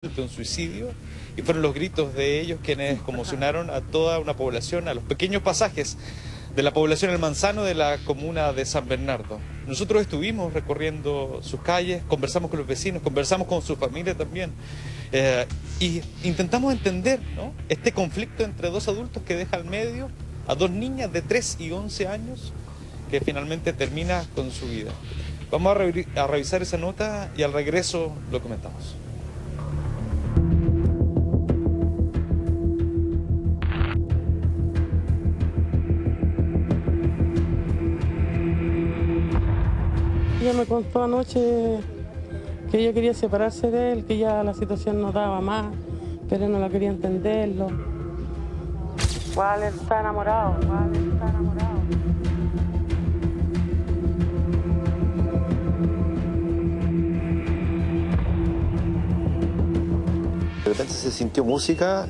de un suicidio, y fueron los gritos de ellos quienes conmocionaron a toda una población, a los pequeños pasajes de la población El Manzano de la comuna de San Bernardo. Nosotros estuvimos recorriendo sus calles, conversamos con los vecinos, conversamos con su familia también, y intentamos entender, ¿no?, este conflicto entre dos adultos que deja al medio a dos niñas de 3 y 11 años que finalmente termina con su vida. Vamos a revisar esa nota y al regreso lo comentamos. Ella me contó anoche que ella quería separarse de él, que ya la situación no daba más, pero él no la quería entenderlo. ¿Cuál está enamorado? ¿Cuál está enamorado? De repente se sintió música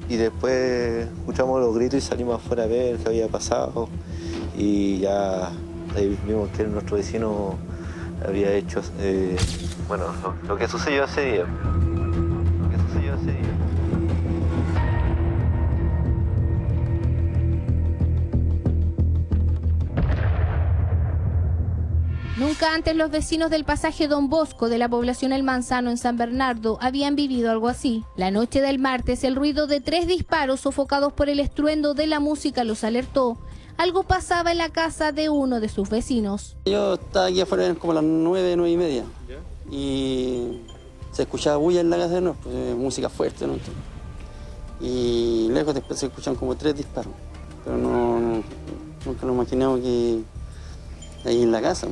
y después escuchamos los gritos y salimos afuera a ver qué había pasado, y ya ahí vimos que nuestro vecino había hecho lo que sucedió ese día. Nunca antes los vecinos del pasaje Don Bosco de la población El Manzano en San Bernardo habían vivido algo así. La noche del martes, el ruido de 3 disparos sofocados por el estruendo de la música los alertó. Algo pasaba en la casa de uno de sus vecinos. Yo estaba aquí afuera como a las 9:30 y se escuchaba bulla en la casa de nosotros, pues, música fuerte, ¿no? Y lejos después se escuchan como 3 disparos, pero nunca nos imaginamos que ahí en la casa.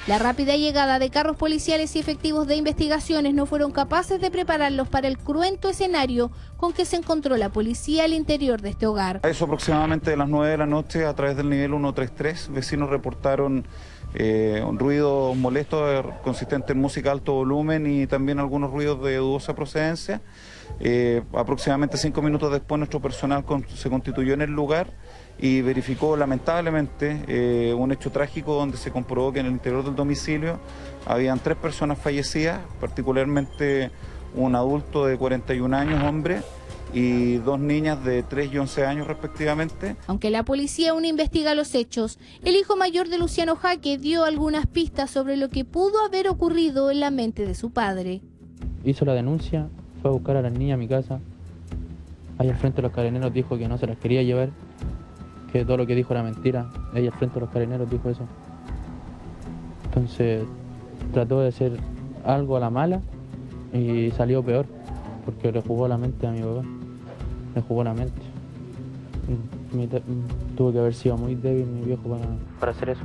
La rápida llegada de carros policiales y efectivos de investigaciones no fueron capaces de prepararlos para el cruento escenario con que se encontró la policía al interior de este hogar. A eso aproximadamente de las 9 de la noche, a través del nivel 133, vecinos reportaron un ruido molesto consistente en música a alto volumen y también algunos ruidos de dudosa procedencia. Aproximadamente 5 minutos después nuestro personal se constituyó en el lugar y verificó lamentablemente un hecho trágico donde se comprobó que en el interior del domicilio habían 3 personas fallecidas, particularmente un adulto de 41 años, hombre, y 2 niñas de 3 y 11 años respectivamente. Aunque la policía aún investiga los hechos, el hijo mayor de Luciano Jaque dio algunas pistas sobre lo que pudo haber ocurrido en la mente de su padre. Hizo la denuncia, fue a buscar a las niñas a mi casa. Ahí al frente de los carabineros dijo que no se las quería llevar, que todo lo que dijo era mentira. Ella al frente de los carabineros dijo eso. Entonces trató de hacer algo a la mala y salió peor, porque le jugó la mente a mi papá. Le jugó la mente. Tuvo que haber sido muy débil mi viejo para hacer eso.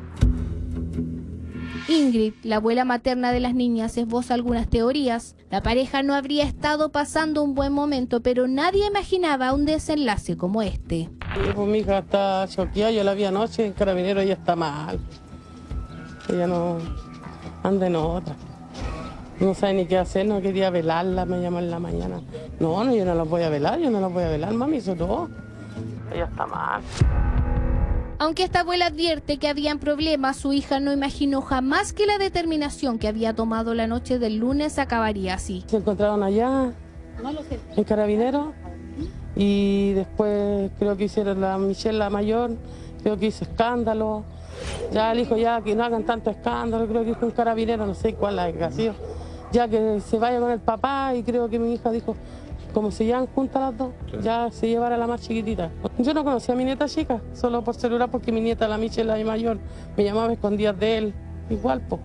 Ingrid, la abuela materna de las niñas, esboza algunas teorías. La pareja no habría estado pasando un buen momento, pero nadie imaginaba un desenlace como este. Pues mi hija está choqueada, yo la vi anoche, en Carabinero, ella está mal. Ella no anda en otra. No sabe ni qué hacer, no quería velarla, me llamó en la mañana. No, yo no la voy a velar, mami, eso todo. Ella está mal. Aunque esta abuela advierte que habían problemas, su hija no imaginó jamás que la determinación que había tomado la noche del lunes acabaría así. Se encontraron allá, en Carabineros, y después creo que hicieron la Michelle, la mayor, creo que hizo escándalo. Ya le dijo ya que no hagan tanto escándalo, creo que dijo un carabinero, no sé cuál la que ha sido. Ya que se vaya con el papá, y creo que mi hija dijo, como se llevan juntas las dos, ya se llevara a la más chiquitita. Yo no conocía a mi nieta chica, solo por celular, porque mi nieta, la Michelle, la mayor, me llamaba a escondidas de él, igual, pues.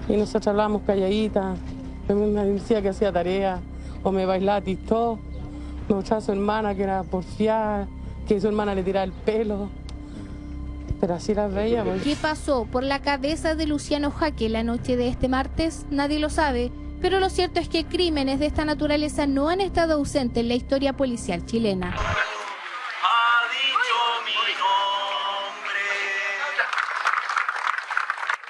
Y nosotros hablábamos calladitas, me decía que hacía tarea, o me bailaba TikTok, me mostraba a su hermana que era porfiada, que su hermana le tiraba el pelo. Pero así las veía. Pues. ¿Qué pasó por la cabeza de Luciano Jaque la noche de este martes? Nadie lo sabe, pero lo cierto es que crímenes de esta naturaleza no han estado ausentes en la historia policial chilena.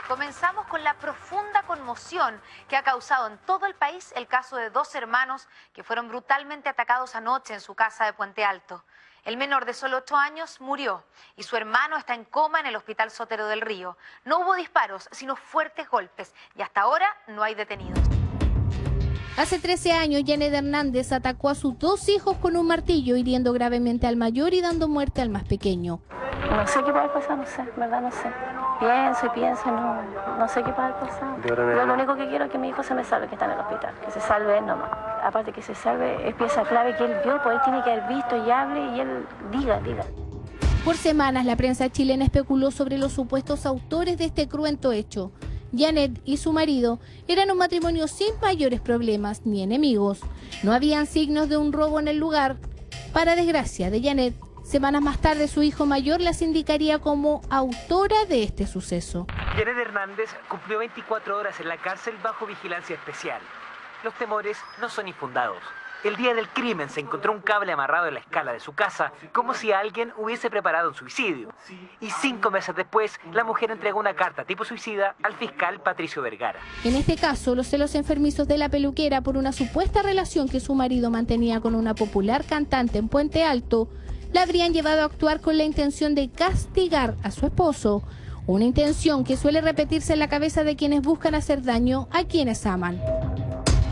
Comenzamos con la profunda conmoción que ha causado en todo el país el caso de 2 hermanos que fueron brutalmente atacados anoche en su casa de Puente Alto. El menor de solo 8 años murió y su hermano está en coma en el Hospital Sotero del Río. No hubo disparos, sino fuertes golpes y hasta ahora no hay detenidos. Hace 13 años, Janet Hernández atacó a sus 2 hijos con un martillo, hiriendo gravemente al mayor y dando muerte al más pequeño. No sé qué puede pasar, no sé, verdad no sé. Pienso, no sé qué puede pasar. Yo lo único que quiero es que mi hijo se me salve, que está en el hospital, que se salve él nomás. Aparte que se salve, es pieza clave que él vio, pues él tiene que haber visto y hable y él diga. Por semanas, la prensa chilena especuló sobre los supuestos autores de este cruento hecho. Janet y su marido eran un matrimonio sin mayores problemas ni enemigos. No habían signos de un robo en el lugar. Para desgracia de Janet, semanas más tarde su hijo mayor las indicaría como autora de este suceso. Janet Hernández cumplió 24 horas en la cárcel bajo vigilancia especial. Los temores no son infundados. El día del crimen se encontró un cable amarrado en la escala de su casa, como si alguien hubiese preparado un suicidio. Y 5 meses después, la mujer entregó una carta tipo suicida al fiscal Patricio Vergara. En este caso, los celos enfermizos de la peluquera por una supuesta relación que su marido mantenía con una popular cantante en Puente Alto, la habrían llevado a actuar con la intención de castigar a su esposo. Una intención que suele repetirse en la cabeza de quienes buscan hacer daño a quienes aman.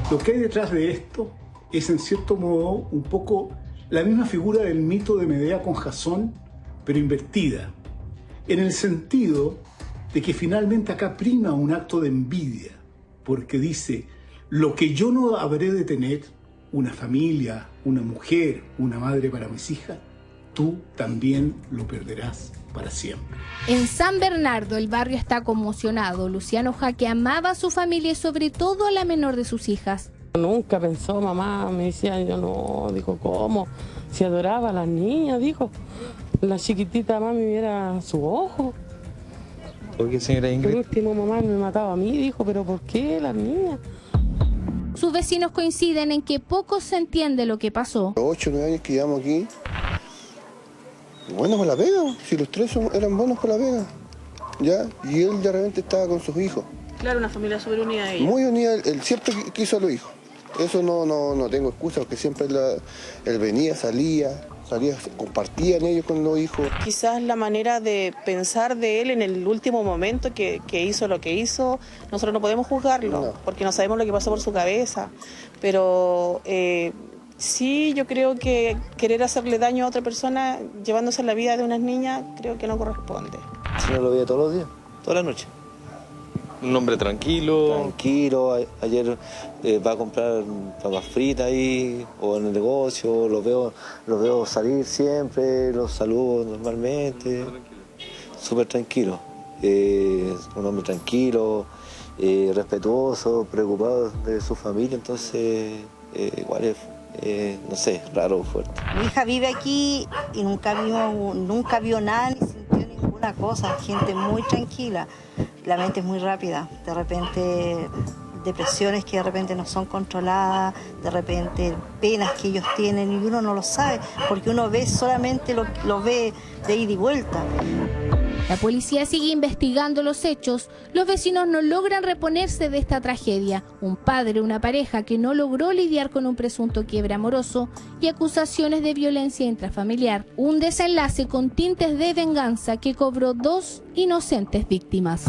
Lo que hay detrás de esto es en cierto modo un poco la misma figura del mito de Medea con Jasón, pero invertida, en el sentido de que finalmente acá prima un acto de envidia, porque dice, lo que yo no habré de tener, una familia, una mujer, una madre para mis hijas, tú también lo perderás para siempre. En San Bernardo el barrio está conmocionado. Luciano Jaque amaba a su familia y sobre todo a la menor de sus hijas. Nunca pensó, mamá, me decía, yo no, dijo, ¿cómo? Si adoraba a las niñas, dijo. La chiquitita mami viera su ojo. ¿Por qué, señora Ingrid? Por último, mamá me mataba a mí, dijo, pero ¿por qué las niñas? Sus vecinos coinciden en que poco se entiende lo que pasó. 8 o 9 años que llevamos aquí, bueno, para la pega, si los 3 eran buenos para la pega, ¿ya? Y él de repente estaba con sus hijos. Claro, una familia súper unida ella. Muy unida, él siempre quiso a los hijos. Eso no tengo excusa, porque siempre él venía, salía, compartían ellos con los hijos. Quizás la manera de pensar de él en el último momento que hizo lo que hizo, nosotros no podemos juzgarlo, porque no sabemos lo que pasó por su cabeza, pero sí, yo creo que querer hacerle daño a otra persona llevándose la vida de unas niñas, creo que no corresponde. Si no lo veía todos los días, toda la noche. Un hombre tranquilo. Tranquilo, ayer va a comprar papas fritas ahí, o en el negocio, los veo salir siempre, los saludo normalmente. Súper tranquilo. Un hombre tranquilo, respetuoso, preocupado de su familia, entonces igual es, no sé, raro, fuerte. Mi hija vive aquí y nunca vio nada ni sintió ninguna cosa, gente muy tranquila. La mente es muy rápida, de repente depresiones que de repente no son controladas, de repente penas que ellos tienen y uno no lo sabe, porque uno ve solamente lo ve de ida y vuelta. La policía sigue investigando los hechos. Los vecinos no logran reponerse de esta tragedia. Un padre, una pareja que no logró lidiar con un presunto quiebre amoroso y acusaciones de violencia intrafamiliar. Un desenlace con tintes de venganza que cobró 2 inocentes víctimas.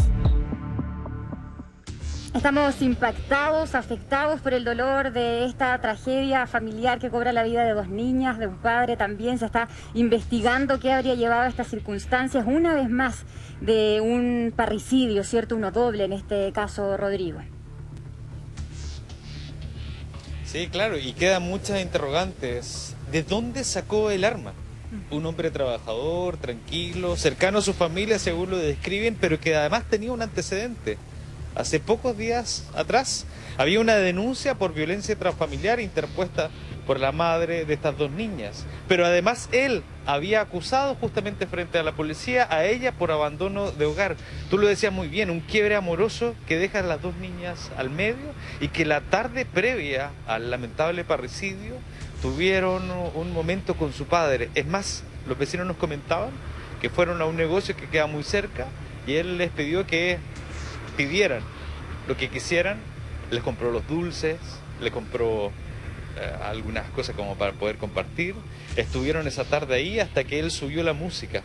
Estamos impactados, afectados por el dolor de esta tragedia familiar que cobra la vida de 2 niñas, de un padre. También se está investigando qué habría llevado a estas circunstancias, una vez más, de un parricidio, ¿cierto? Uno doble en este caso, Rodrigo. Sí, claro, y quedan muchas interrogantes. ¿De dónde sacó el arma? Un hombre trabajador, tranquilo, cercano a su familia, según lo describen, pero que además tenía un antecedente. Hace pocos días atrás había una denuncia por violencia intrafamiliar interpuesta por la madre de estas 2 niñas. Pero además él había acusado justamente frente a la policía a ella por abandono de hogar. Tú lo decías muy bien, un quiebre amoroso que deja a las 2 niñas al medio y que la tarde previa al lamentable parricidio tuvieron un momento con su padre. Es más, los vecinos nos comentaban que fueron a un negocio que queda muy cerca y él les pidió que pidieran lo que quisieran, les compró los dulces, les compró algunas cosas como para poder compartir. Estuvieron esa tarde ahí hasta que él subió la música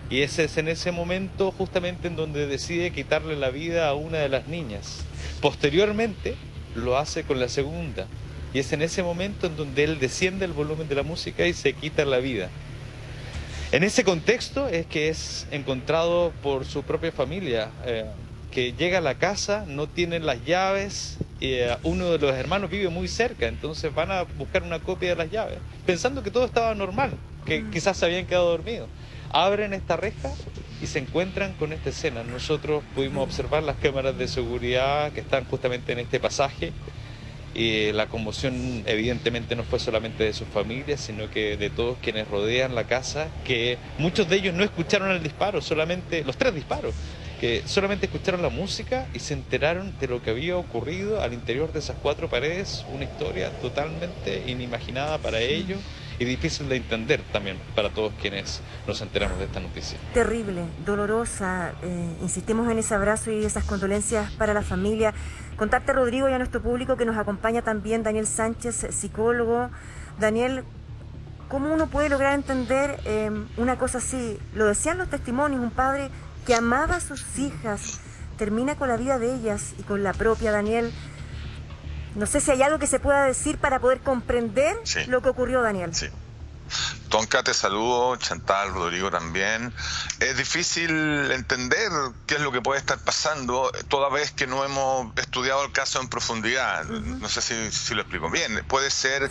y ese es en ese momento justamente en donde decide quitarle la vida a una de las niñas. Posteriormente lo hace con la segunda. Y es en ese momento en donde él desciende el volumen de la música y se quita la vida. En ese contexto es que es encontrado por su propia familia, que llega a la casa, no tienen las llaves, y uno de los hermanos vive muy cerca, entonces van a buscar una copia de las llaves, pensando que todo estaba normal, que quizás se habían quedado dormidos. Abren esta reja y se encuentran con esta escena. Nosotros pudimos observar las cámaras de seguridad que están justamente en este pasaje. Y la conmoción evidentemente no fue solamente de sus familias, sino que de todos quienes rodean la casa, que muchos de ellos no escucharon el disparo, solamente los 3 disparos, que solamente escucharon la música y se enteraron de lo que había ocurrido al interior de esas 4 paredes, una historia totalmente inimaginada para ellos y difícil de entender también para todos quienes nos enteramos de esta noticia. Terrible, dolorosa, insistimos en ese abrazo y esas condolencias para la familia. Contarte a Rodrigo y a nuestro público que nos acompaña también Daniel Sánchez, psicólogo. Daniel, ¿cómo uno puede lograr entender una cosa así? Lo decían los testimonios, un padre que amaba a sus hijas, termina con la vida de ellas y con la propia. Daniel, no sé si hay algo que se pueda decir para poder comprender lo que ocurrió, Daniel. Sí. Tonka, te saludo, Chantal, Rodrigo también. Es difícil entender qué es lo que puede estar pasando toda vez que no hemos estudiado el caso en profundidad. No sé si lo explico bien. Puede ser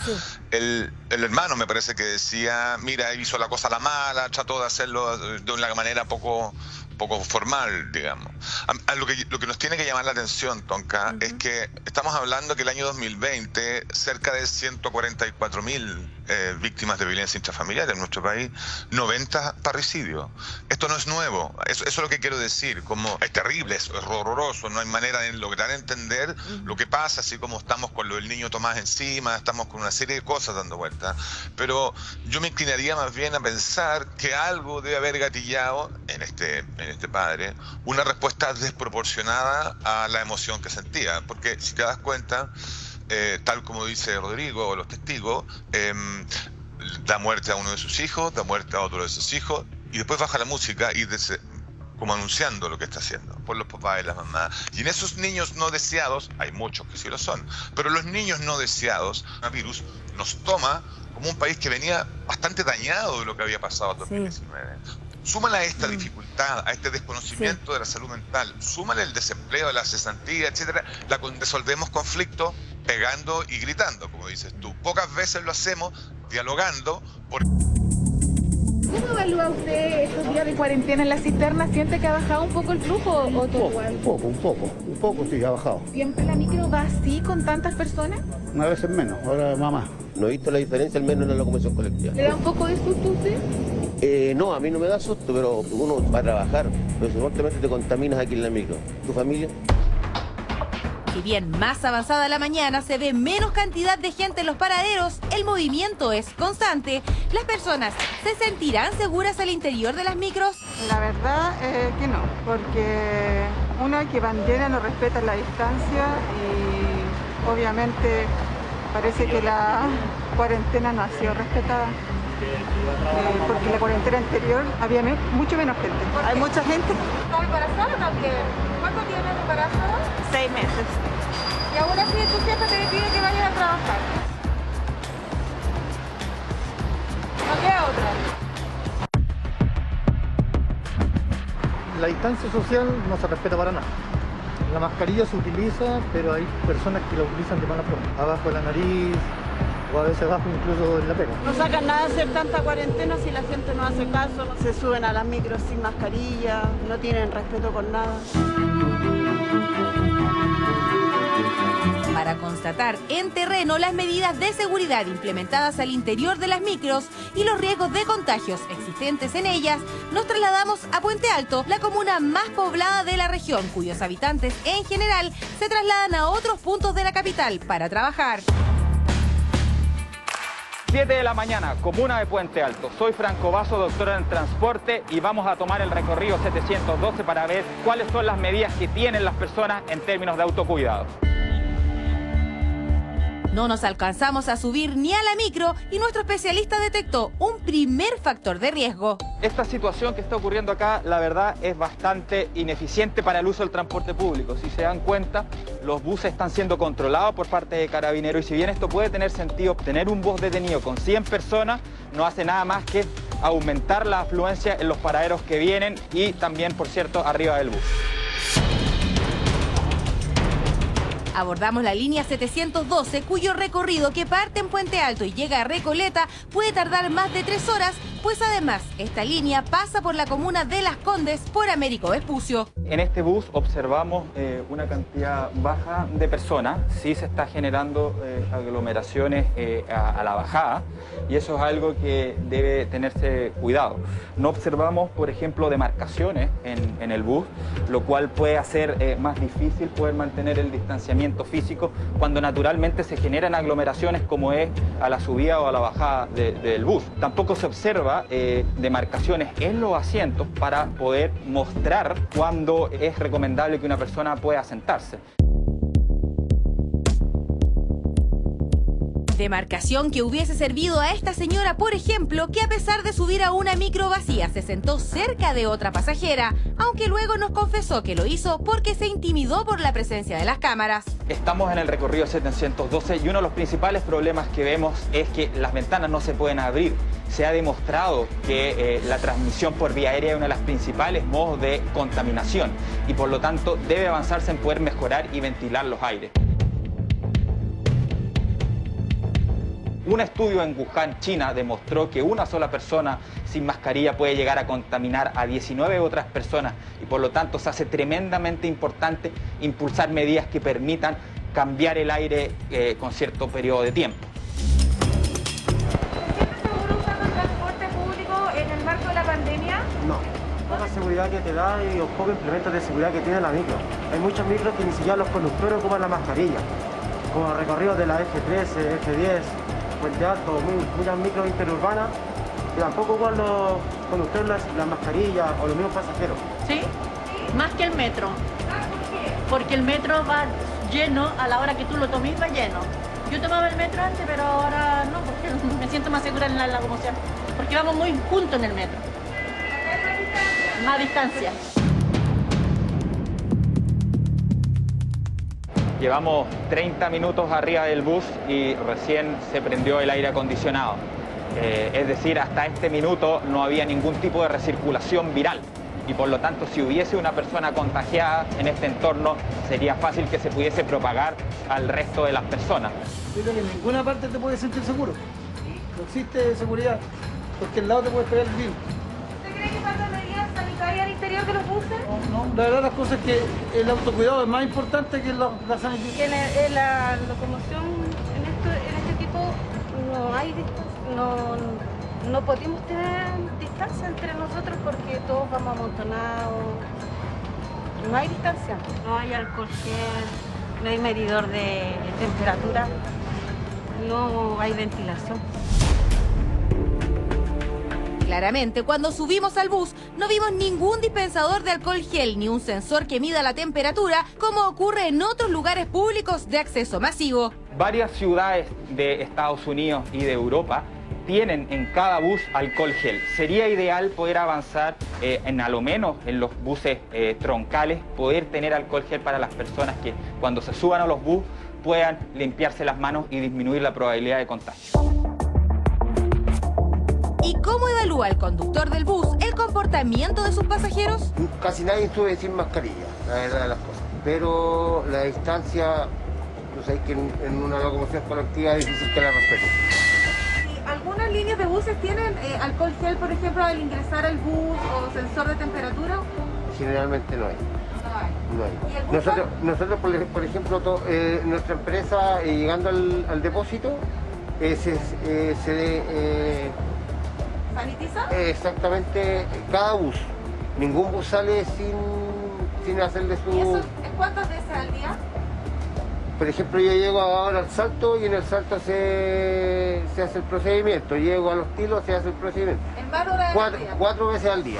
el hermano, me parece que decía, mira, hizo la cosa a la mala, trató de hacerlo de una manera poco formal, digamos. Lo que nos tiene que llamar la atención, Tonka, es que estamos hablando que el año 2020 cerca de 144.000 víctimas de violencia intrafamiliar en nuestro país, 90 parricidios. Esto no es nuevo, eso es lo que quiero decir, como es terrible, es horroroso, no hay manera de lograr entender lo que pasa, así como estamos con lo del niño Tomás encima, estamos con una serie de cosas dando vueltas, pero yo me inclinaría más bien a pensar que algo debe haber gatillado en este padre una respuesta desproporcionada a la emoción que sentía, porque si te das cuenta, tal como dice Rodrigo o los testigos, da muerte a uno de sus hijos, da muerte a otro de sus hijos, y después baja la música y como anunciando lo que está haciendo por los papás y las mamás. Y en esos niños no deseados, hay muchos que sí lo son, pero los niños no deseados, el virus nos toma como un país que venía bastante dañado de lo que había pasado en 2019. Súmale a esta dificultad, a este desconocimiento de la salud mental, súmale el desempleo, la cesantía, etcétera, resolvemos conflictos pegando y gritando, como dices tú. Pocas veces lo hacemos dialogando. ¿Cómo evalúa usted estos días de cuarentena en la cisterna? ¿Siente que ha bajado un poco el flujo? Un poco sí, ha bajado. ¿Siempre la micro va así con tantas personas? Una vez menos, ahora más. No he visto la diferencia, al menos en la locomoción colectiva. ¿Le da un poco de susto a usted? No, a mí no me da susto, pero uno va a trabajar, pero supuestamente te contaminas aquí en la micro. ¿Tu familia? Si bien más avanzada la mañana se ve menos cantidad de gente en los paraderos, el movimiento es constante. ¿Las personas se sentirán seguras al interior de las micros? La verdad que no, porque uno que van llena no respeta la distancia y obviamente parece que la cuarentena no ha sido respetada. Porque la cuarentena anterior había mucho menos gente. Hay mucha gente. ¿Está embarazada también? ¿Cuánto tiene de embarazo? 6 meses. Y aún así tu jefe te pide que vayas a trabajar. No queda otra. La distancia social no se respeta para nada. La mascarilla se utiliza, pero hay personas que la utilizan de mala forma. Abajo de la nariz, o a veces abajo incluso en la pega. No sacan nada de hacer tanta cuarentena si la gente no hace caso. Se suben a las micros sin mascarilla, no tienen respeto con nada. Para constatar en terreno las medidas de seguridad implementadas al interior de las micros y los riesgos de contagios existentes en ellas, nos trasladamos a Puente Alto, la comuna más poblada de la región, cuyos habitantes en general se trasladan a otros puntos de la capital para trabajar. 7 de la mañana, comuna de Puente Alto. Soy Franco Vaso, doctor en transporte, y vamos a tomar el recorrido 712 para ver cuáles son las medidas que tienen las personas en términos de autocuidado. No nos alcanzamos a subir ni a la micro y nuestro especialista detectó un primer factor de riesgo. Esta situación que está ocurriendo acá, la verdad, es bastante ineficiente para el uso del transporte público. Si se dan cuenta, los buses están siendo controlados por parte de Carabineros y si bien esto puede tener sentido, tener un bus detenido con 100 personas no hace nada más que aumentar la afluencia en los paraderos que vienen y también, por cierto, arriba del bus. Abordamos la línea 712, cuyo recorrido que parte en Puente Alto y llega a Recoleta puede tardar más de 3 horas, pues además esta línea pasa por la comuna de Las Condes por Américo Vespucio. En este bus observamos una cantidad baja de personas, sí se está generando aglomeraciones a la bajada y eso es algo que debe tenerse cuidado. No observamos, por ejemplo, demarcaciones en el bus, lo cual puede hacer más difícil poder mantener el distanciamiento físico cuando naturalmente se generan aglomeraciones como es a la subida o a la bajada del bus. Tampoco se observa demarcaciones en los asientos para poder mostrar cuándo es recomendable que una persona pueda sentarse. Demarcación que hubiese servido a esta señora, por ejemplo, que a pesar de subir a una micro vacía se sentó cerca de otra pasajera, aunque luego nos confesó que lo hizo porque se intimidó por la presencia de las cámaras. Estamos en el recorrido 712 y uno de los principales problemas que vemos es que las ventanas no se pueden abrir. Se ha demostrado que la transmisión por vía aérea es uno de los principales modos de contaminación y por lo tanto debe avanzarse en poder mejorar y ventilar los aires. Un estudio en Wuhan, China, demostró que una sola persona sin mascarilla puede llegar a contaminar a 19 otras personas y por lo tanto se hace tremendamente importante impulsar medidas que permitan cambiar el aire con cierto periodo de tiempo. ¿Sientes seguro usando el transporte público en el marco de la pandemia? No. Toda la seguridad que te da y los pocos implementos de seguridad que tiene la micro. Hay muchos micros que ni siquiera los conductores ocupan la mascarilla, como los recorridos de la F13, F10, Puente Alto, muchas micros interurbanas, y tampoco ocupan los conductores las mascarillas o los mismos pasajeros. Sí, más que el metro. Porque el metro va lleno a la hora que tú lo tomes, va lleno. Yo tomaba el metro antes, pero ahora no, porque me siento más segura en la locomoción. Porque vamos muy juntos en el metro. Más distancia. Llevamos 30 minutos arriba del bus y recién se prendió el aire acondicionado. Es decir, hasta este minuto no había ningún tipo de recirculación viral. Y por lo tanto, si hubiese una persona contagiada en este entorno, sería fácil que se pudiese propagar al resto de las personas. En ninguna parte te puedes sentir seguro. No existe seguridad, porque al lado te puedes pegar el virus. ¿Usted cree que faltan medidas sanitarias al interior de los buses? No, la verdad las cosas es que el autocuidado es más importante que la sanidad. Que en la locomoción en este tipo no hay distancia, no podemos tener distancia entre nosotros porque todos vamos amontonados. No hay distancia. No hay alcohol gel, no hay medidor de temperatura, no hay ventilación. Claramente, cuando subimos al bus, no vimos ningún dispensador de alcohol gel ni un sensor que mida la temperatura, como ocurre en otros lugares públicos de acceso masivo. Varias ciudades de Estados Unidos y de Europa tienen en cada bus alcohol gel. Sería ideal poder avanzar en a lo menos en los buses troncales, poder tener alcohol gel para las personas que cuando se suban a los buses puedan limpiarse las manos y disminuir la probabilidad de contagio. ¿Y cómo evalúa el conductor del bus el comportamiento de sus pasajeros? Casi nadie sube sin mascarilla, la verdad de las cosas. Pero la distancia, pues hay que en una locomoción colectiva es difícil que la respeten. ¿Algunas líneas de buses tienen alcohol gel, por ejemplo, al ingresar al bus o sensor de temperatura? Generalmente no hay. No hay. Nosotros por ejemplo, nuestra empresa, llegando al depósito, ¿sanitiza? Exactamente, cada bus. Ningún bus sale sin hacerle su... ¿Y eso cuántas veces al día? Por ejemplo, yo llego ahora al Salto y en el Salto se hace el procedimiento. Llego a Los Tilos, se hace el procedimiento. ¿En varias horas al día? 4 veces al día.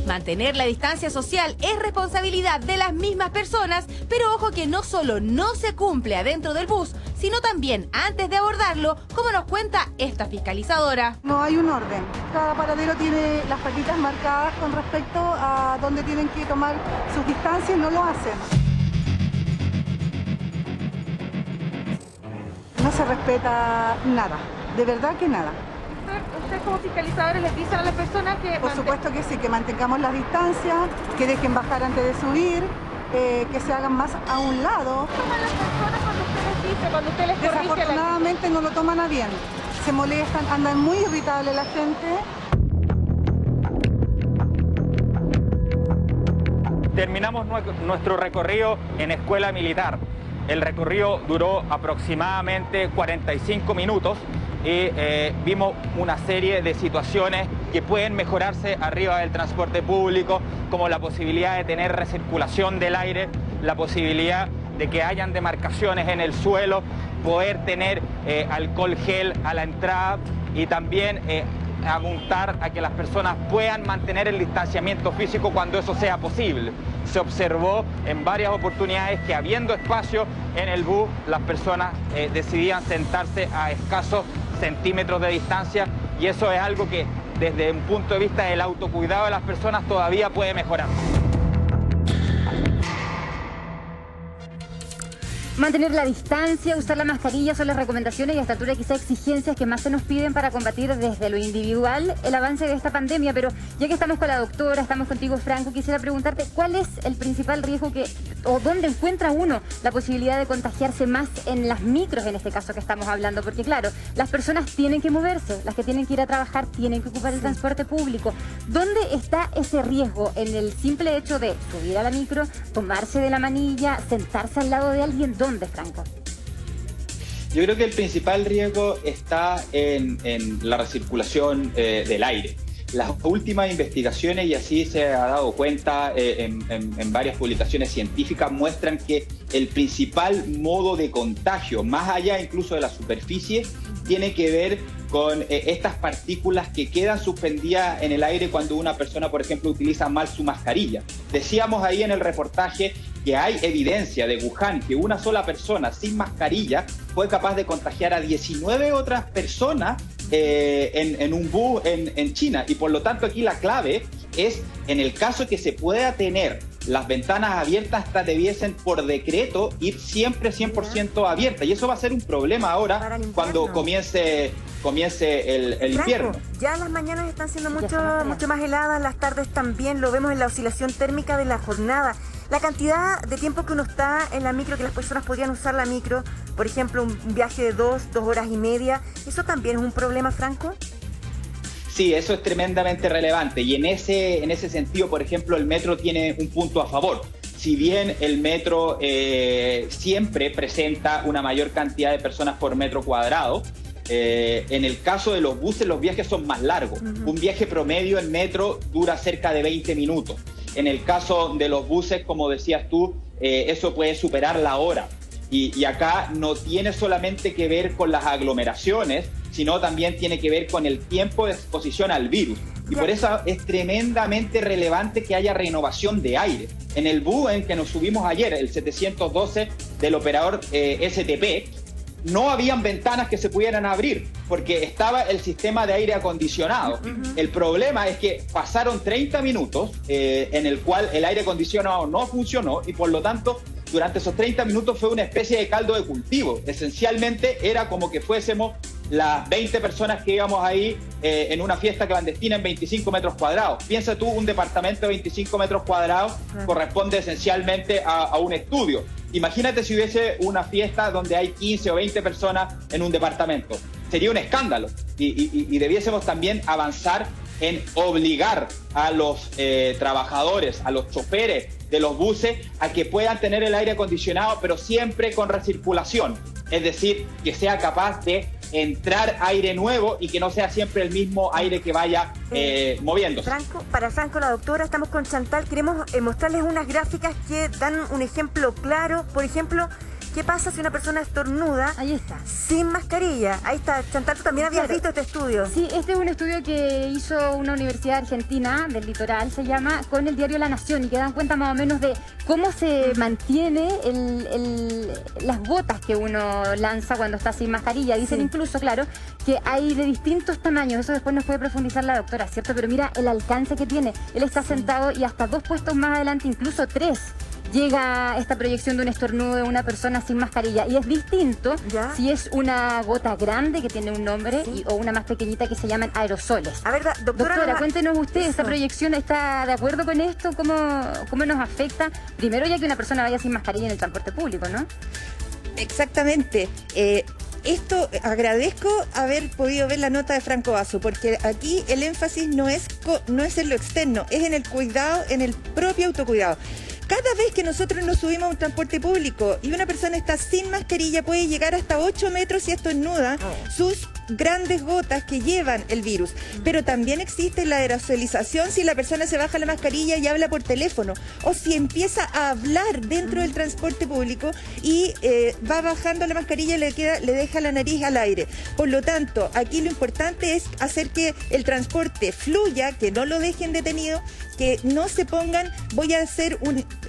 Mantener la distancia social es responsabilidad de las mismas personas, pero ojo que no solo no se cumple adentro del bus, sino también antes de abordarlo, como nos cuenta esta fiscalizadora. No hay un orden. Cada paradero tiene las patitas marcadas con respecto a dónde tienen que tomar sus distancias y no lo hacen. No se respeta nada, de verdad que nada. ¿Ustedes como fiscalizadores les dicen a las personas que... Por supuesto que sí, que mantengamos las distancias, que dejen bajar antes de subir, que se hagan más a un lado. ¿Qué toman las personas cuando usted les dice, cuando usted les corrige? Desafortunadamente no lo toman a bien, se molestan, andan muy irritables la gente. Terminamos nuestro recorrido en Escuela Militar. El recorrido duró aproximadamente 45 minutos y vimos una serie de situaciones que pueden mejorarse arriba del transporte público, como la posibilidad de tener recirculación del aire, la posibilidad de que hayan demarcaciones en el suelo, poder tener alcohol gel a la entrada y también apuntar a que las personas puedan mantener el distanciamiento físico cuando eso sea posible. Se observó en varias oportunidades que habiendo espacio en el bus, las personas decidían sentarse a escasos centímetros de distancia y eso es algo que desde un punto de vista del autocuidado de las personas todavía puede mejorar. Mantener la distancia, usar la mascarilla son las recomendaciones y a esta altura quizá exigencias que más se nos piden para combatir desde lo individual el avance de esta pandemia. Pero ya que estamos con la doctora, estamos contigo, Franco, quisiera preguntarte cuál es el principal riesgo o dónde encuentra uno la posibilidad de contagiarse más en las micros, en este caso que estamos hablando. Porque claro, las personas tienen que moverse, las que tienen que ir a trabajar tienen que ocupar el transporte público. ¿Dónde está ese riesgo? En el simple hecho de subir a la micro, tomarse de la manilla, sentarse al lado de alguien. ¿Dónde, Franco? Yo creo que el principal riesgo está en la recirculación del aire. Las últimas investigaciones, y así se ha dado cuenta en varias publicaciones científicas, muestran que el principal modo de contagio, más allá incluso de la superficie, tiene que ver con estas partículas que quedan suspendidas en el aire cuando una persona, por ejemplo, utiliza mal su mascarilla. Decíamos ahí en el reportaje que hay evidencia de Wuhan que una sola persona sin mascarilla fue capaz de contagiar a 19 otras personas en un bus en China. Y por lo tanto aquí la clave es, en el caso que se pueda tener las ventanas abiertas, hasta debiesen por decreto ir siempre 100% abiertas. Y eso va a ser un problema ahora cuando comience el invierno. Ya las mañanas están siendo mucho más heladas, las tardes también, lo vemos en la oscilación térmica de la jornada. La cantidad de tiempo que uno está en la micro, que las personas podrían usar la micro, por ejemplo, un viaje de 2 horas y media, ¿eso también es un problema, Franco? Sí, eso es tremendamente relevante y en ese sentido, por ejemplo, el metro tiene un punto a favor. Si bien el metro siempre presenta una mayor cantidad de personas por metro cuadrado, en el caso de los buses los viajes son más largos. Un viaje promedio en metro dura cerca de 20 minutos. En el caso de los buses, como decías tú, eso puede superar la hora. Y acá no tiene solamente que ver con las aglomeraciones, sino también tiene que ver con el tiempo de exposición al virus. Y por eso es tremendamente relevante que haya renovación de aire. En el bus en que nos subimos ayer, el 712 del operador STP, no habían ventanas que se pudieran abrir porque estaba el sistema de aire acondicionado. El problema es que pasaron 30 minutos en el cual el aire acondicionado no funcionó y por lo tanto durante esos 30 minutos fue una especie de caldo de cultivo. Esencialmente era como que fuésemos las 20 personas que íbamos ahí en una fiesta clandestina en 25 metros cuadrados. Piensa tú, un departamento de 25 metros cuadrados corresponde esencialmente a un estudio. Imagínate si hubiese una fiesta donde hay 15 o 20 personas en un departamento. Sería un escándalo y debiésemos también avanzar en obligar a los trabajadores, a los choferes de los buses a que puedan tener el aire acondicionado, pero siempre con recirculación. Es decir, que sea capaz de entrar aire nuevo y que no sea siempre el mismo aire que vaya moviéndose. Para Franco, la doctora, estamos con Chantal. Queremos mostrarles unas gráficas que dan un ejemplo claro. Por ejemplo, ¿qué pasa si una persona estornuda? Ahí está. Sin mascarilla. Ahí está. Chantal, tú también habías visto este estudio. Sí, este es un estudio que hizo una universidad argentina del litoral, se llama, con el diario La Nación, y que dan cuenta más o menos de cómo se mantiene las gotas que uno lanza cuando está sin mascarilla. Dicen incluso, claro, que hay de distintos tamaños. Eso después nos puede profundizar la doctora, ¿cierto? Pero mira el alcance que tiene. Él está sentado y hasta 2 puestos más adelante, incluso 3. Llega esta proyección de un estornudo de una persona sin mascarilla, y es distinto si es una gota grande que tiene un nombre o una más pequeñita que se llaman aerosoles. A ver, doctora, cuéntenos usted, ¿esta proyección está de acuerdo con esto? ¿Cómo nos afecta? Primero, ya que una persona vaya sin mascarilla en el transporte público, ¿no? Exactamente. Esto, agradezco haber podido ver la nota de Franco Basso, porque aquí el énfasis no es en lo externo, es en el cuidado, en el propio autocuidado. Cada vez que nosotros nos subimos a un transporte público y una persona está sin mascarilla, puede llegar hasta 8 metros si estornuda sus grandes gotas que llevan el virus. Pero también existe la aerosolización si la persona se baja la mascarilla y habla por teléfono, o si empieza a hablar dentro del transporte público y va bajando la mascarilla y le deja la nariz al aire. Por lo tanto, aquí lo importante es hacer que el transporte fluya, que no lo dejen detenido, que no se pongan,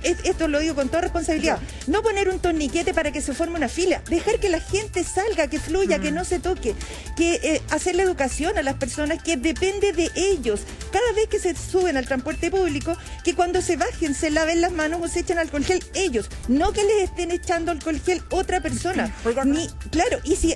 esto lo digo con toda responsabilidad, no poner un torniquete para que se forme una fila, dejar que la gente salga, que fluya, que no se toque, que hacer la educación a las personas, que depende de ellos, cada vez que se suben al transporte público, que cuando se bajen se laven las manos o se echen alcohol gel ellos, no que les estén echando alcohol gel otra persona. Claro, y si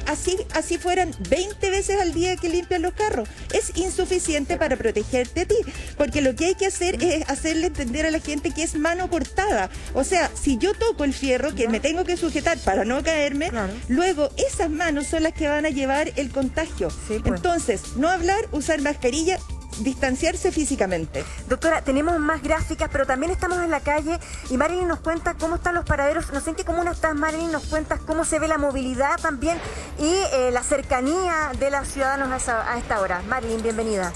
así fueran 20 veces al día que limpian los carros, es insuficiente para protegerte a ti, porque lo que hay que hacer es hacerle entender a la gente que es mano cortada. O sea, si yo toco el fierro, que me tengo que sujetar para no caerme, luego esas manos son las que van a llevar el contagio. Entonces, no hablar, usar mascarilla, distanciarse físicamente. Doctora, tenemos más gráficas, pero también estamos en la calle y Marilyn nos cuenta cómo están los paraderos. No sé en qué comuna estás, Marilyn, nos cuentas cómo se ve la movilidad también y la cercanía de los ciudadanos a esta hora. Marilyn, bienvenida.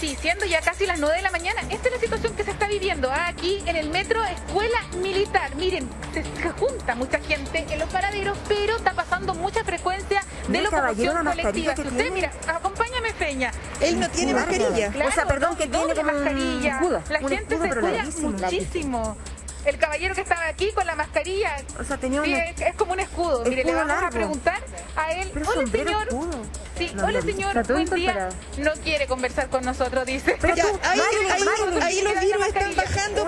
Sí, siendo ya casi las 9 de la mañana, esta es la situación que se está viviendo aquí en el metro Escuela Militar. Miren, se junta mucha gente en los paraderos, pero está pasando mucha frecuencia de locomoción colectiva. Si usted, mira, acompáñame, Feña. Él no tiene mascarilla. Claro, o sea, perdón, que tiene como mascarilla. La gente se cuida larguísimo. Muchísimo. El caballero que estaba aquí con la mascarilla, o sea, tenía es como un escudo. Mire, le vamos a preguntar a él. Hola, señor. Sí, hola, señor. Buen día. No quiere conversar con nosotros, dice. Pero ya, ahí los virus están bajando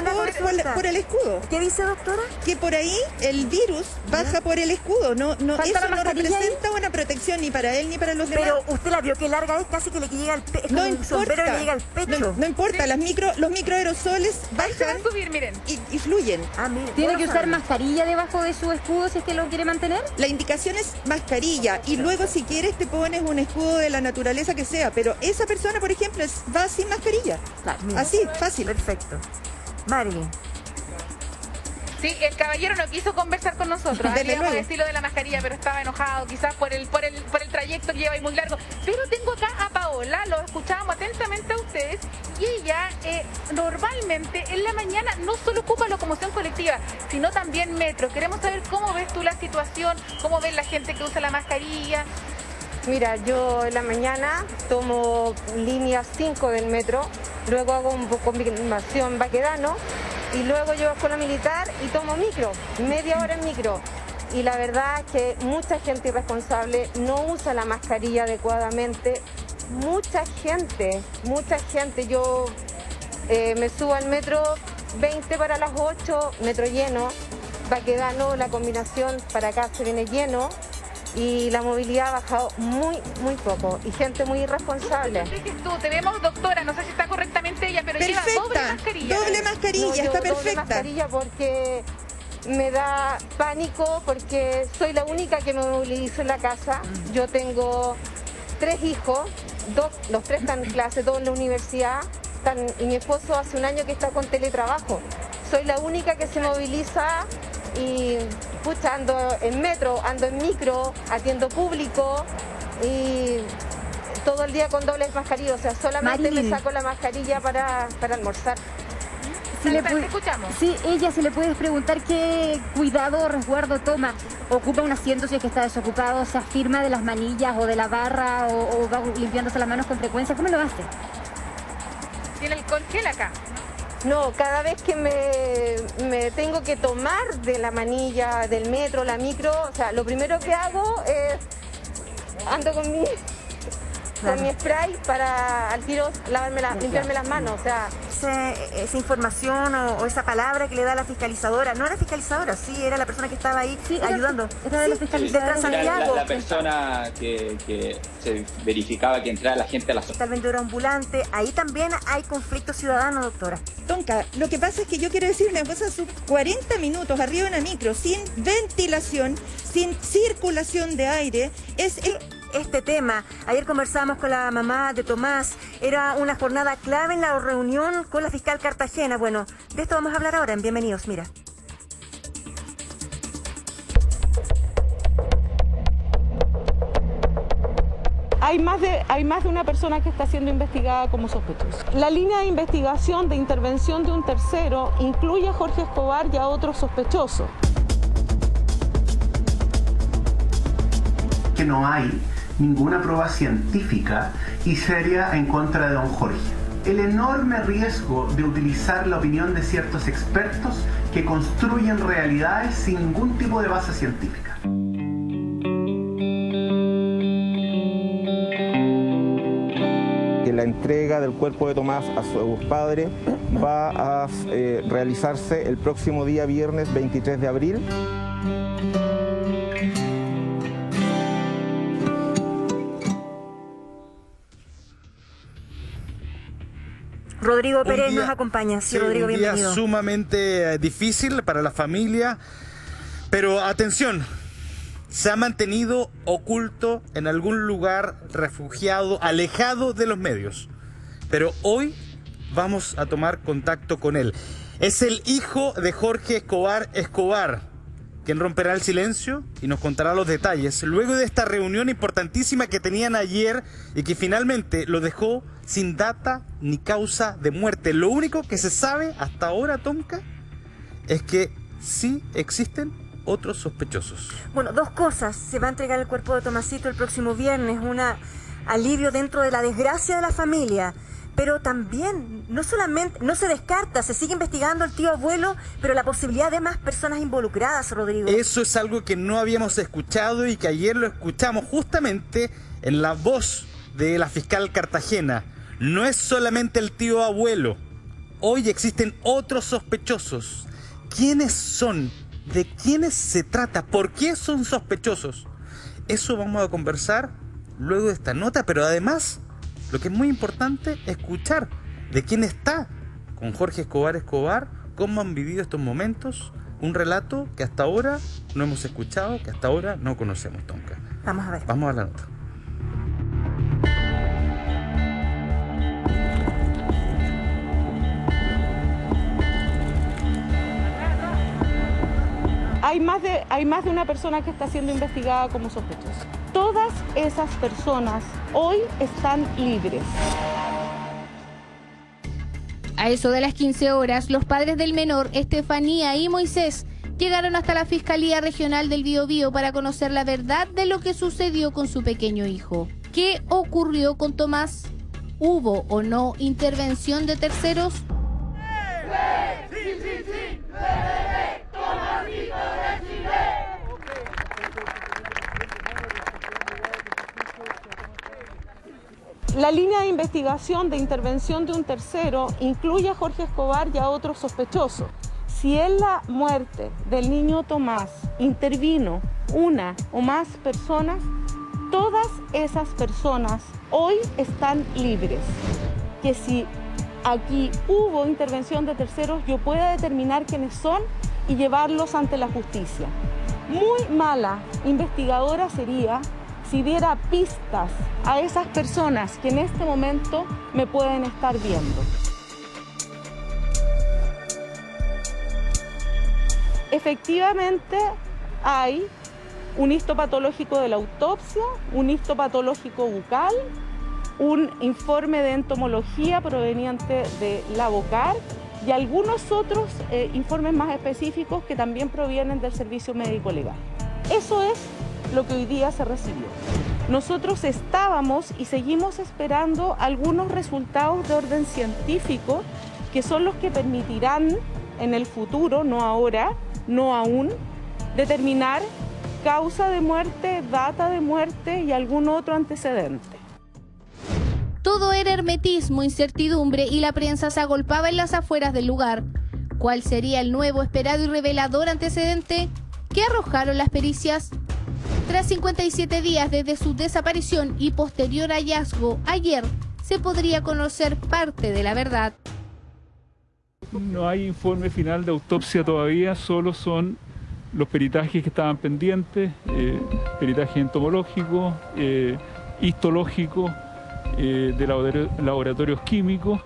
por el escudo. ¿Qué dice, doctora? Que por ahí el virus baja por el escudo. No, eso no representa una protección ni para él ni para los demás. Pero usted la vio que larga es, casi que le llega al pecho. No importa. Le llega al pecho. No importa, los microaerosoles bajan y fluyen. ¿Tiene que usar mascarilla debajo de su escudo si es que lo quiere mantener? La indicación es mascarilla y luego si quieres te pones un escudo de la naturaleza que sea, pero esa persona, por ejemplo, va sin mascarilla. Así, fácil. Perfecto. Marilyn. Sí, el caballero no quiso conversar con nosotros. Le íbamos a decir lo de la mascarilla, pero estaba enojado, quizás por el trayecto que lleva ahí muy largo. Pero tengo acá a Paola, lo escuchábamos atentamente a ustedes, y ella normalmente en la mañana no solo ocupa locomoción colectiva, sino también metro. Queremos saber cómo ves tú la situación, cómo ves la gente que usa la mascarilla. Mira, yo en la mañana tomo línea 5 del metro, luego hago una combinación Baquedano y luego llevo a Escuela Militar y tomo micro, media hora en micro. Y la verdad es que mucha gente irresponsable no usa la mascarilla adecuadamente. Mucha gente. Yo me subo al metro 20 para las 8, metro lleno, Baquedano, la combinación para acá se viene lleno. Y la movilidad ha bajado muy poco y gente muy irresponsable. Te vemos, doctora, no sé si está correctamente ella, pero lleva doble mascarilla. Doble mascarilla, está perfecta. Doble mascarilla porque me da pánico, porque soy la única que me movilizo en la casa. Yo tengo 3 hijos, los 3 están en clase, 2 en la universidad, y mi esposo hace un año que está con teletrabajo. Soy la única que se moviliza y ando en metro, ando en micro, atiendo público y todo el día con dobles mascarillas, o sea, solamente me saco la mascarilla para almorzar. Sí, ella, si le puedes preguntar qué cuidado o resguardo toma. ¿Ocupa un asiento si es que está desocupado? ¿Se afirma de las manillas o de la barra o va limpiándose las manos con frecuencia? ¿Cómo lo hace? ¿Tiene alcohol gel acá? No, cada vez que me tengo que tomar de la manilla, del metro, la micro, o sea, lo primero que hago es ando con mi spray para al tiro limpiarme las manos, o sea. Esa información o esa palabra que le da la fiscalizadora, no era fiscalizadora, sí, era la persona que estaba ahí ayudando. Era de la fiscalizadora. De Santiago. La persona que se verificaba que entraba la gente a la zona. El vendedor ambulante, ahí también hay conflicto ciudadano, doctora. Tonka, lo que pasa es que yo quiero decir una cosa, sus 40 minutos arriba de una micro, sin ventilación, sin circulación de aire, es... Este tema, ayer conversamos con la mamá de Tomás, era una jornada clave en la reunión con la fiscal Cartagena. Bueno, de esto vamos a hablar ahora en Bienvenidos, mira. Hay más de una persona que está siendo investigada como sospechosa. La línea de investigación de intervención de un tercero incluye a Jorge Escobar y a otros sospechosos. Que no hay ninguna prueba científica y seria en contra de don Jorge. El enorme riesgo de utilizar la opinión de ciertos expertos que construyen realidades sin ningún tipo de base científica. La entrega del cuerpo de Tomás a su padre va a realizarse el próximo día viernes 23 de abril. Rodrigo Pérez nos acompaña. Sí, Rodrigo, bienvenido. Un día sumamente difícil para la familia, pero atención, se ha mantenido oculto en algún lugar, refugiado, alejado de los medios. Pero hoy vamos a tomar contacto con él. Es el hijo de Jorge Escobar, quien romperá el silencio y nos contará los detalles luego de esta reunión importantísima que tenían ayer y que finalmente lo dejó sin data ni causa de muerte. Lo único que se sabe hasta ahora, Tonka, es que sí existen otros sospechosos. Bueno, dos cosas. Se va a entregar el cuerpo de Tomasito el próximo viernes, un alivio dentro de la desgracia de la familia. Pero también, no solamente, no se descarta, se sigue investigando el tío abuelo, pero la posibilidad de más personas involucradas, Rodrigo. Eso es algo que no habíamos escuchado y que ayer lo escuchamos justamente en la voz de la fiscal Cartagena. No es solamente el tío abuelo. Hoy existen otros sospechosos. ¿Quiénes son? ¿De quiénes se trata? ¿Por qué son sospechosos? Eso vamos a conversar luego de esta nota, pero además, lo que es muy importante, escuchar de quién está con Jorge Escobar, cómo han vivido estos momentos, un relato que hasta ahora no hemos escuchado, que hasta ahora no conocemos, Tonka. Vamos a ver. Vamos a la nota. Hay más de una persona que está siendo investigada como sospechosa. Todas esas personas hoy están libres. A eso de las 15 horas, los padres del menor, Estefanía y Moisés, llegaron hasta la Fiscalía Regional del Biobío para conocer la verdad de lo que sucedió con su pequeño hijo. ¿Qué ocurrió con Tomás? ¿Hubo o no intervención de terceros? La línea de investigación de intervención de un tercero incluye a Jorge Escobar y a otros sospechosos. Si en la muerte del niño Tomás intervino una o más personas, todas esas personas hoy están libres. Que si aquí hubo intervención de terceros, yo pueda determinar quiénes son y llevarlos ante la justicia. Muy mala investigadora sería si diera pistas a esas personas que en este momento me pueden estar viendo. Efectivamente hay un histopatológico de la autopsia, un histopatológico bucal, un informe de entomología proveniente de la BOCAR y algunos otros informes más específicos que también provienen del servicio médico legal. Eso es lo que hoy día se recibió. Nosotros estábamos y seguimos esperando algunos resultados de orden científico que son los que permitirán en el futuro, no ahora, no aún, determinar causa de muerte, data de muerte y algún otro antecedente. Todo era hermetismo, incertidumbre y la prensa se agolpaba en las afueras del lugar. ¿Cuál sería el nuevo, esperado y revelador antecedente? ¿Qué arrojaron las pericias? Tras 57 días desde su desaparición y posterior hallazgo, ayer se podría conocer parte de la verdad. No hay informe final de autopsia todavía, solo son los peritajes que estaban pendientes, peritaje entomológico, histológico, de laboratorios químicos,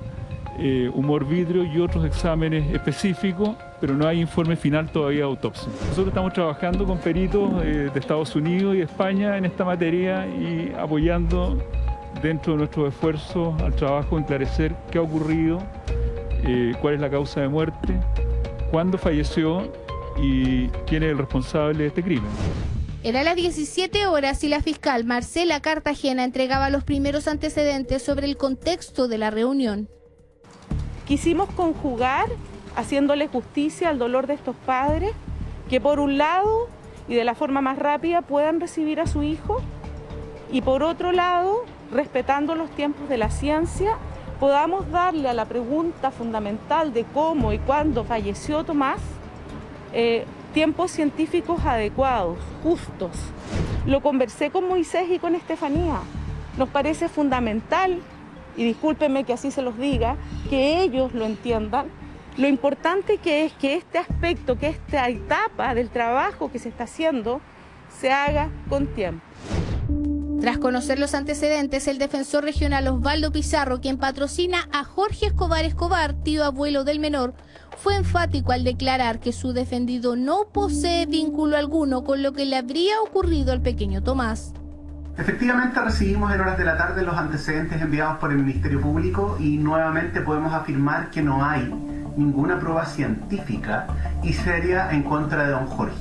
humor vidrio y otros exámenes específicos, pero no hay informe final todavía de autopsia. Nosotros estamos trabajando con peritos de Estados Unidos y España en esta materia y apoyando dentro de nuestros esfuerzos al trabajo en esclarecer qué ha ocurrido, cuál es la causa de muerte, cuándo falleció y quién es el responsable de este crimen. Era las 17 horas y la fiscal Marcela Cartagena entregaba los primeros antecedentes sobre el contexto de la reunión. Quisimos conjugar, haciéndole justicia al dolor de estos padres, que por un lado y de la forma más rápida puedan recibir a su hijo y por otro lado, respetando los tiempos de la ciencia, podamos darle a la pregunta fundamental de cómo y cuándo falleció Tomás, tiempos científicos adecuados, justos. Lo conversé con Moisés y con Estefanía. Nos parece fundamental, y discúlpenme que así se los diga, que ellos lo entiendan, lo importante que es que este aspecto, que esta etapa del trabajo que se está haciendo, se haga con tiempo. Tras conocer los antecedentes, el defensor regional Osvaldo Pizarro, quien patrocina a Jorge Escobar, tío abuelo del menor, fue enfático al declarar que su defendido no posee vínculo alguno con lo que le habría ocurrido al pequeño Tomás. Efectivamente recibimos en horas de la tarde los antecedentes enviados por el Ministerio Público y nuevamente podemos afirmar que no hay ninguna prueba científica y seria en contra de don Jorge.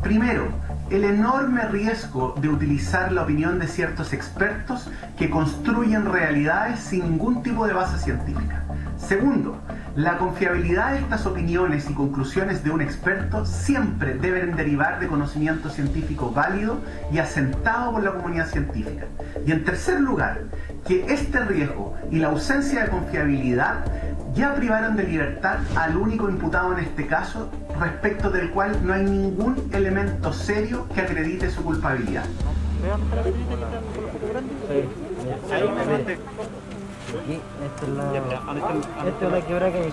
Primero, el enorme riesgo de utilizar la opinión de ciertos expertos que construyen realidades sin ningún tipo de base científica. Segundo, la confiabilidad de estas opiniones y conclusiones de un experto siempre deben derivar de conocimiento científico válido y asentado por la comunidad científica. Y en tercer lugar, que este riesgo y la ausencia de confiabilidad ya privaron de libertad al único imputado en este caso, respecto del cual no hay ningún elemento serio que acredite su culpabilidad.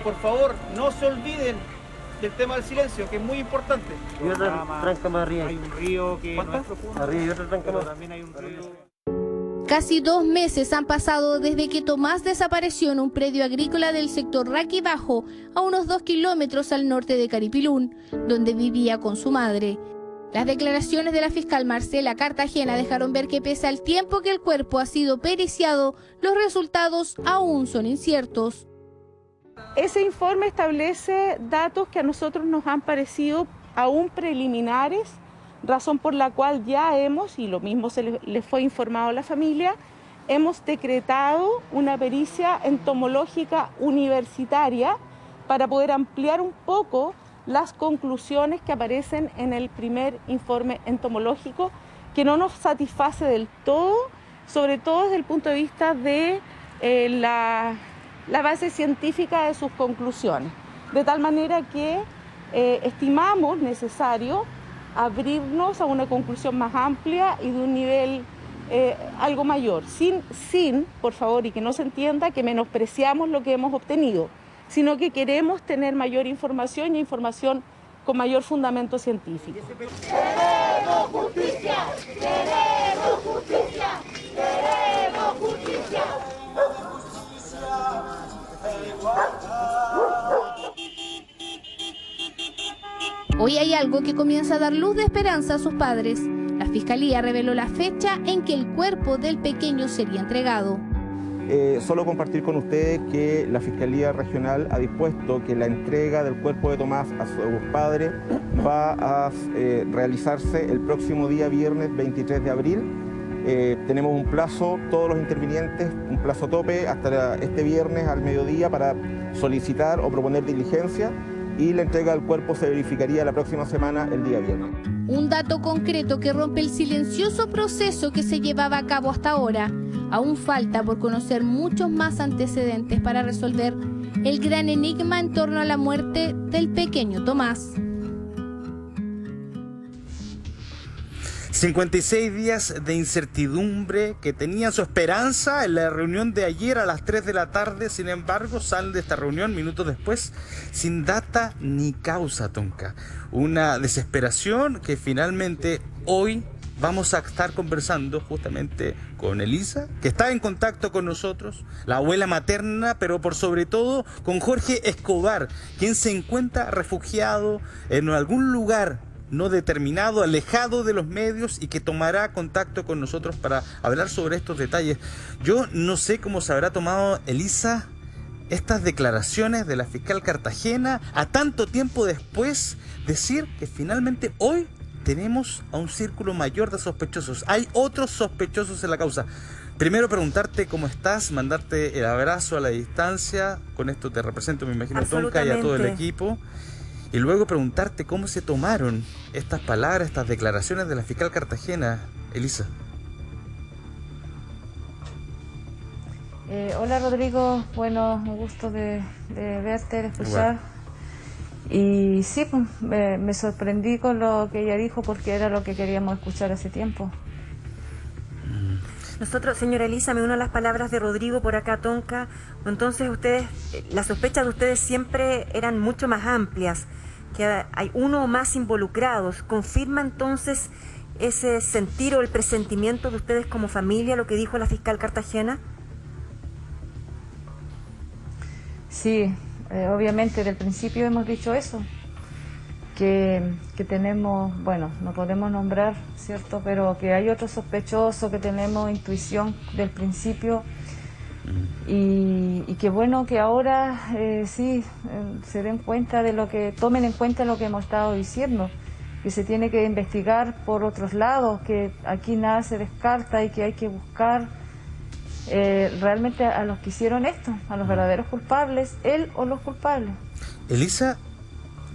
Por favor, no se olviden del tema del silencio, que es muy importante. Y otra tranca más arriba. Hay un río que no es profundo. Arriba y otra tranca más. También hay un río. Casi 2 meses han pasado desde que Tomás desapareció en un predio agrícola del sector Raqui Bajo, a unos 2 kilómetros al norte de Caripilún, donde vivía con su madre. Las declaraciones de la fiscal Marcela Cartagena dejaron ver que pese al tiempo que el cuerpo ha sido periciado, los resultados aún son inciertos. Ese informe establece datos que a nosotros nos han parecido aún preliminares, razón por la cual ya hemos, y lo mismo se les fue informado a la familia, hemos decretado una pericia entomológica universitaria para poder ampliar un poco las conclusiones que aparecen en el primer informe entomológico, que no nos satisface del todo, sobre todo desde el punto de vista de la base científica de sus conclusiones. De tal manera que estimamos necesario abrirnos a una conclusión más amplia y de un nivel algo mayor, sin, por favor, y que no se entienda que menospreciamos lo que hemos obtenido, sino que queremos tener mayor información y información con mayor fundamento científico. ¡Queremos justicia! ¡Queremos justicia! ¡Queremos justicia! Hoy hay algo que comienza a dar luz de esperanza a sus padres. La Fiscalía reveló la fecha en que el cuerpo del pequeño sería entregado. Solo compartir con ustedes que la Fiscalía Regional ha dispuesto que la entrega del cuerpo de Tomás a su padre va a realizarse el próximo día viernes 23 de abril. Tenemos un plazo, todos los intervinientes, un plazo tope hasta este viernes al mediodía para solicitar o proponer diligencia, y la entrega del cuerpo se verificaría la próxima semana, el día viernes. Un dato concreto que rompe el silencioso proceso que se llevaba a cabo hasta ahora. Aún falta por conocer muchos más antecedentes para resolver el gran enigma en torno a la muerte del pequeño Tomás. 56 días de incertidumbre que tenían su esperanza en la reunión de ayer a las 3 de la tarde. Sin embargo, salen de esta reunión minutos después sin data ni causa, Tonka. Una desesperación que finalmente hoy vamos a estar conversando justamente con Elisa, que está en contacto con nosotros, la abuela materna, pero por sobre todo con Jorge Escobar, quien se encuentra refugiado en algún lugar no determinado, alejado de los medios, y que tomará contacto con nosotros para hablar sobre estos detalles. Yo no sé cómo se habrá tomado Elisa estas declaraciones de la fiscal Cartagena a tanto tiempo después, decir que finalmente hoy tenemos a un círculo mayor de sospechosos. Hay otros sospechosos en la causa. Primero preguntarte cómo estás, mandarte el abrazo a la distancia. Con esto te represento, me imagino, Tonka, y a todo el equipo. Y luego preguntarte cómo se tomaron estas palabras, estas declaraciones de la fiscal Cartagena, Elisa. Hola Rodrigo, bueno, un gusto de verte, de escuchar. Y sí, pues, me sorprendí con lo que ella dijo, porque era lo que queríamos escuchar hace tiempo. Nosotros, señora Elisa, me uno a las palabras de Rodrigo por acá, Tonka. Entonces ustedes, las sospechas de ustedes siempre eran mucho más amplias, que hay uno o más involucrados. ¿Confirma entonces ese sentir o el presentimiento de ustedes como familia, lo que dijo la fiscal Cartagena? Sí, obviamente desde el principio hemos dicho eso, que tenemos, bueno, no podemos nombrar, ¿cierto? Pero que hay otro sospechoso, que tenemos intuición del principio, y que bueno, que ahora se den cuenta de lo que, tomen en cuenta lo que hemos estado diciendo, que se tiene que investigar por otros lados, que aquí nada se descarta y que hay que buscar realmente a los que hicieron esto, a los verdaderos culpables, él o los culpables. Elisa,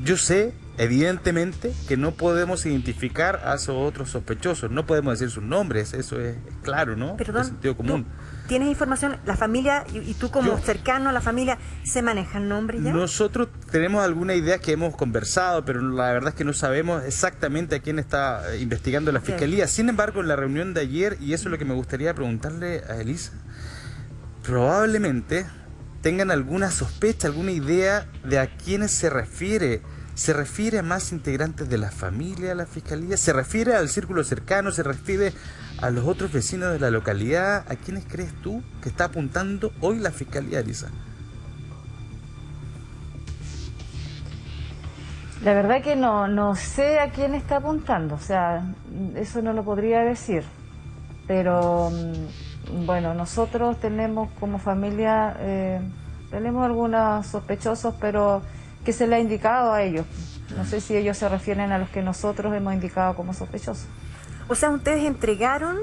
yo sé evidentemente que no podemos identificar a esos otros sospechosos, no podemos decir sus nombres, eso es claro, ¿no? Perdón, de sentido común. ¿Tienes información? ¿La familia y tú como cercano a la familia se manejan nombres ya? Nosotros tenemos alguna idea que hemos conversado, pero la verdad es que no sabemos exactamente a quién está investigando la fiscalía. Sin embargo, en la reunión de ayer, y eso es lo que me gustaría preguntarle a Elisa, probablemente tengan alguna sospecha, alguna idea de a quiénes se refiere. ¿Se refiere a más integrantes de la familia, la fiscalía? ¿Se refiere al círculo cercano? ¿Se refiere a los otros vecinos de la localidad? ¿A quiénes crees tú que está apuntando hoy la fiscalía, Elisa? La verdad que no sé a quién está apuntando, o sea, eso no lo podría decir, pero bueno, nosotros tenemos como familia, tenemos algunos sospechosos, pero que se le ha indicado a ellos. No sé si ellos se refieren a los que nosotros hemos indicado como sospechosos. O sea, ustedes entregaron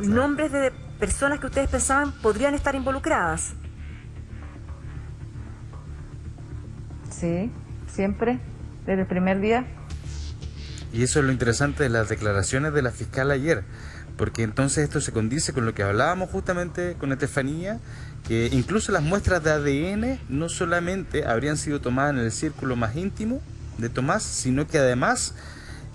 nombres de personas que ustedes pensaban podrían estar involucradas. Sí, siempre, desde el primer día. Y eso es lo interesante de las declaraciones de la fiscal ayer, porque entonces esto se condice con lo que hablábamos justamente con Estefanía, que incluso las muestras de ADN no solamente habrían sido tomadas en el círculo más íntimo de Tomás, sino que además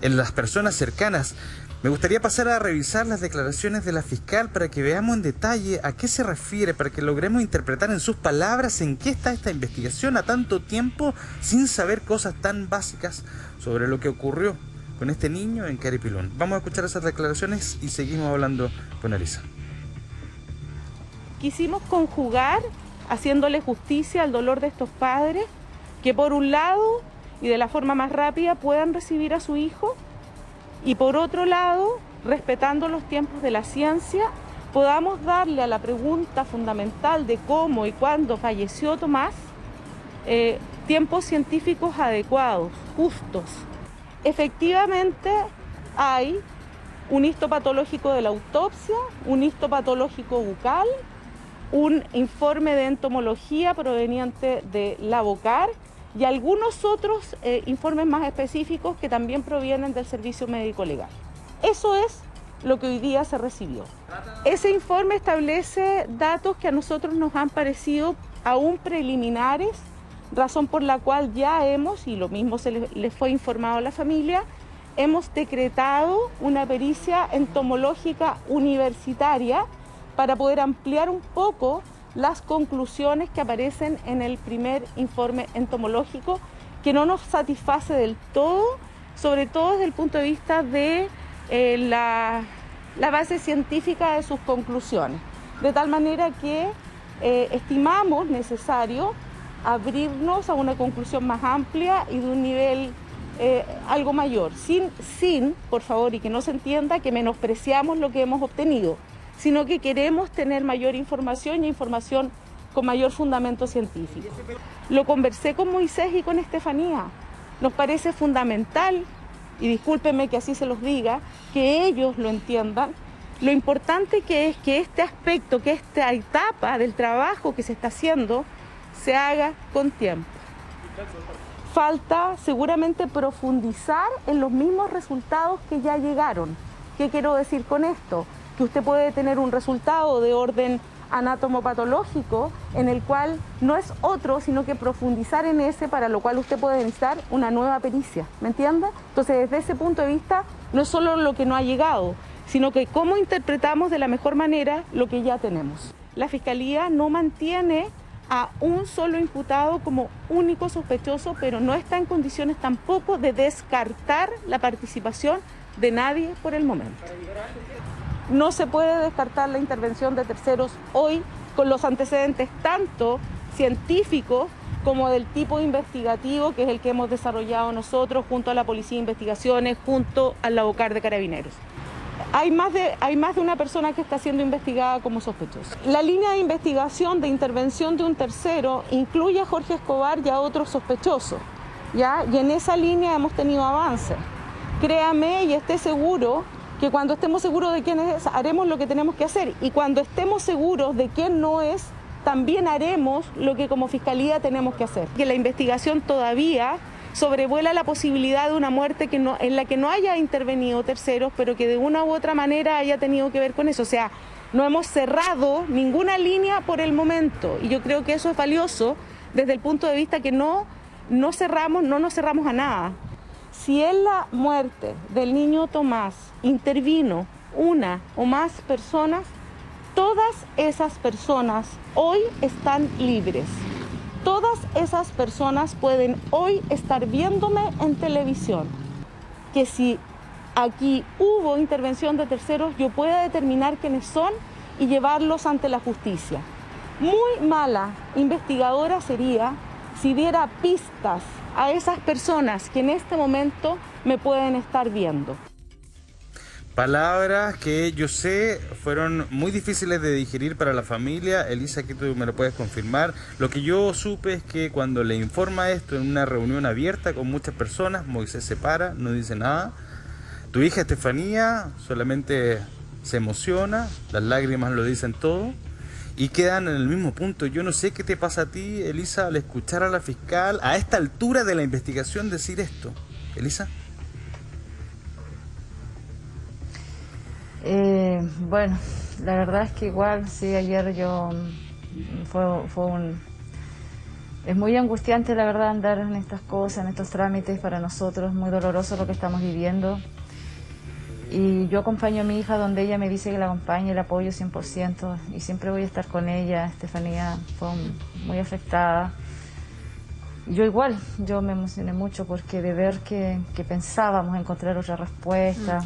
en las personas cercanas. Me gustaría pasar a revisar las declaraciones de la fiscal para que veamos en detalle a qué se refiere, para que logremos interpretar en sus palabras en qué está esta investigación a tanto tiempo sin saber cosas tan básicas sobre lo que ocurrió con este niño en Caripilón. Vamos a escuchar esas declaraciones y seguimos hablando con Elisa. Quisimos conjugar, haciéndole justicia al dolor de estos padres, que por un lado, y de la forma más rápida, puedan recibir a su hijo, y por otro lado, respetando los tiempos de la ciencia, podamos darle a la pregunta fundamental de cómo y cuándo falleció Tomás tiempos científicos adecuados, justos. Efectivamente hay un histopatológico de la autopsia, un histopatológico bucal, un informe de entomología proveniente de la Bocar y algunos otros informes más específicos que también provienen del Servicio Médico Legal. Eso es lo que hoy día se recibió. Ese informe establece datos que a nosotros nos han parecido aún preliminares, razón por la cual ya hemos, y lo mismo se les fue informado a la familia, hemos decretado una pericia entomológica universitaria para poder ampliar un poco las conclusiones que aparecen en el primer informe entomológico, que no nos satisface del todo, sobre todo desde el punto de vista de la base científica de sus conclusiones. De tal manera que estimamos necesario abrirnos a una conclusión más amplia y de un nivel algo mayor, sin, por favor, y que no se entienda que menospreciamos lo que hemos obtenido, sino que queremos tener mayor información y información con mayor fundamento científico. Lo conversé con Moisés y con Estefanía. Nos parece fundamental, y discúlpenme que así se los diga, que ellos lo entiendan, lo importante que es que este aspecto, que esta etapa del trabajo que se está haciendo, se haga con tiempo. Falta seguramente profundizar en los mismos resultados que ya llegaron. ¿Qué quiero decir con esto? Que usted puede tener un resultado de orden anatomopatológico en el cual no es otro, sino que profundizar en ese, para lo cual usted puede necesitar una nueva pericia, ¿me entiende? Entonces, desde ese punto de vista, no es solo lo que no ha llegado, sino que cómo interpretamos de la mejor manera lo que ya tenemos. La Fiscalía no mantiene a un solo imputado como único sospechoso, pero no está en condiciones tampoco de descartar la participación de nadie por el momento. No se puede descartar la intervención de terceros hoy con los antecedentes tanto científicos como del tipo investigativo, que es el que hemos desarrollado nosotros junto a la Policía de Investigaciones, junto a la Bocar de Carabineros. Hay más de una persona que está siendo investigada como sospechosa. La línea de investigación de intervención de un tercero incluye a Jorge Escobar y a otros sospechosos, ¿ya? Y en esa línea hemos tenido avances. Créame y esté seguro que cuando estemos seguros de quién es, haremos lo que tenemos que hacer. Y cuando estemos seguros de quién no es, también haremos lo que como Fiscalía tenemos que hacer. Que la investigación todavía sobrevuela la posibilidad de una muerte en la que no haya intervenido terceros, pero que de una u otra manera haya tenido que ver con eso. O sea, no hemos cerrado ninguna línea por el momento, y yo creo que eso es valioso desde el punto de vista que no nos cerramos a nada. Si en la muerte del niño Tomás intervino una o más personas, todas esas personas hoy están libres. Todas esas personas pueden hoy estar viéndome en televisión. Que si aquí hubo intervención de terceros, yo pueda determinar quiénes son y llevarlos ante la justicia. Muy mala investigadora sería si diera pistas a esas personas que en este momento me pueden estar viendo. Palabras que yo sé fueron muy difíciles de digerir para la familia. Elisa, que tú me lo puedes confirmar. Lo que yo supe es que cuando le informa esto en una reunión abierta con muchas personas, Moisés se para, no dice nada. Tu hija Estefanía solamente se emociona, las lágrimas lo dicen todo y quedan en el mismo punto. Yo no sé qué te pasa a ti, Elisa, al escuchar a la fiscal a esta altura de la investigación decir esto. Elisa. Bueno, la verdad es que igual, sí, ayer es muy angustiante, la verdad, andar en estas cosas, en estos trámites para nosotros, muy doloroso lo que estamos viviendo. Y yo acompaño a mi hija donde ella me dice que la acompañe, la apoyo 100% y siempre voy a estar con ella. Estefanía fue muy afectada. Yo igual, yo me emocioné mucho porque de ver que pensábamos encontrar otra respuesta.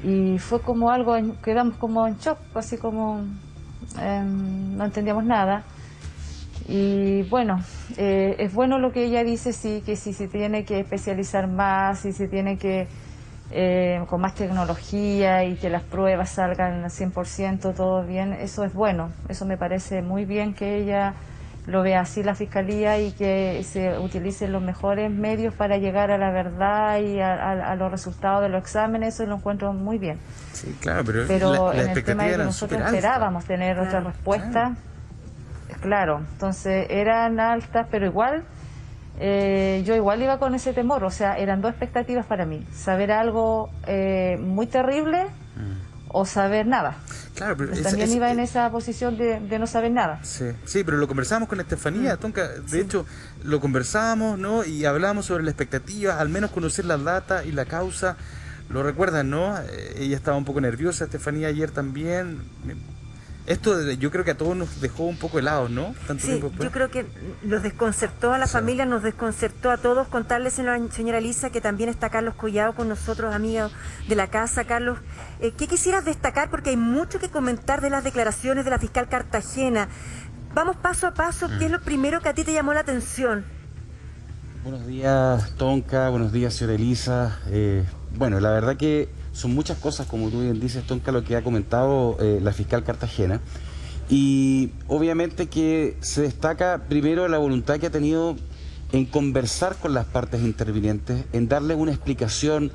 Y fue como algo, quedamos como en shock, así como no entendíamos nada. Y bueno, es bueno lo que ella dice, sí, que si se tiene que especializar más, si se tiene que con más tecnología y que las pruebas salgan al 100%, todo bien, eso es bueno. Eso me parece muy bien que ella lo vea así, la Fiscalía, y que se utilicen los mejores medios para llegar a la verdad y a los resultados de los exámenes. Eso lo encuentro muy bien. Sí, claro, pero en el tema de que nosotros esperábamos tener otra respuesta, claro, entonces eran altas, pero igual yo igual iba con ese temor. O sea, eran dos expectativas para mí: saber algo muy terrible o saber nada. Claro, pero también iba en esa posición de no saber nada. Sí, pero lo conversamos con Estefanía, Tonka. De hecho, lo conversamos, ¿no? Y hablamos sobre la expectativa, al menos conocer la data y la causa. Lo recuerdan, ¿no? Ella estaba un poco nerviosa, Estefanía ayer también. Esto yo creo que a todos nos dejó un poco helados, ¿no? Tanto tiempo después. Yo creo que nos desconcertó a la familia, nos desconcertó a todos. Contarles, señora Elisa, que también está Carlos Collado con nosotros, amigo de la casa. Carlos, ¿qué quisieras destacar? Porque hay mucho que comentar de las declaraciones de la fiscal Cartagena. Vamos paso a paso. ¿Qué es lo primero que a ti te llamó la atención? Buenos días, Tonka. Buenos días, señora Elisa. Bueno, la verdad que son muchas cosas, como tú bien dices, Tonka, lo que ha comentado la fiscal Cartagena. Y obviamente que se destaca primero la voluntad que ha tenido en conversar con las partes intervinientes, en darles una explicación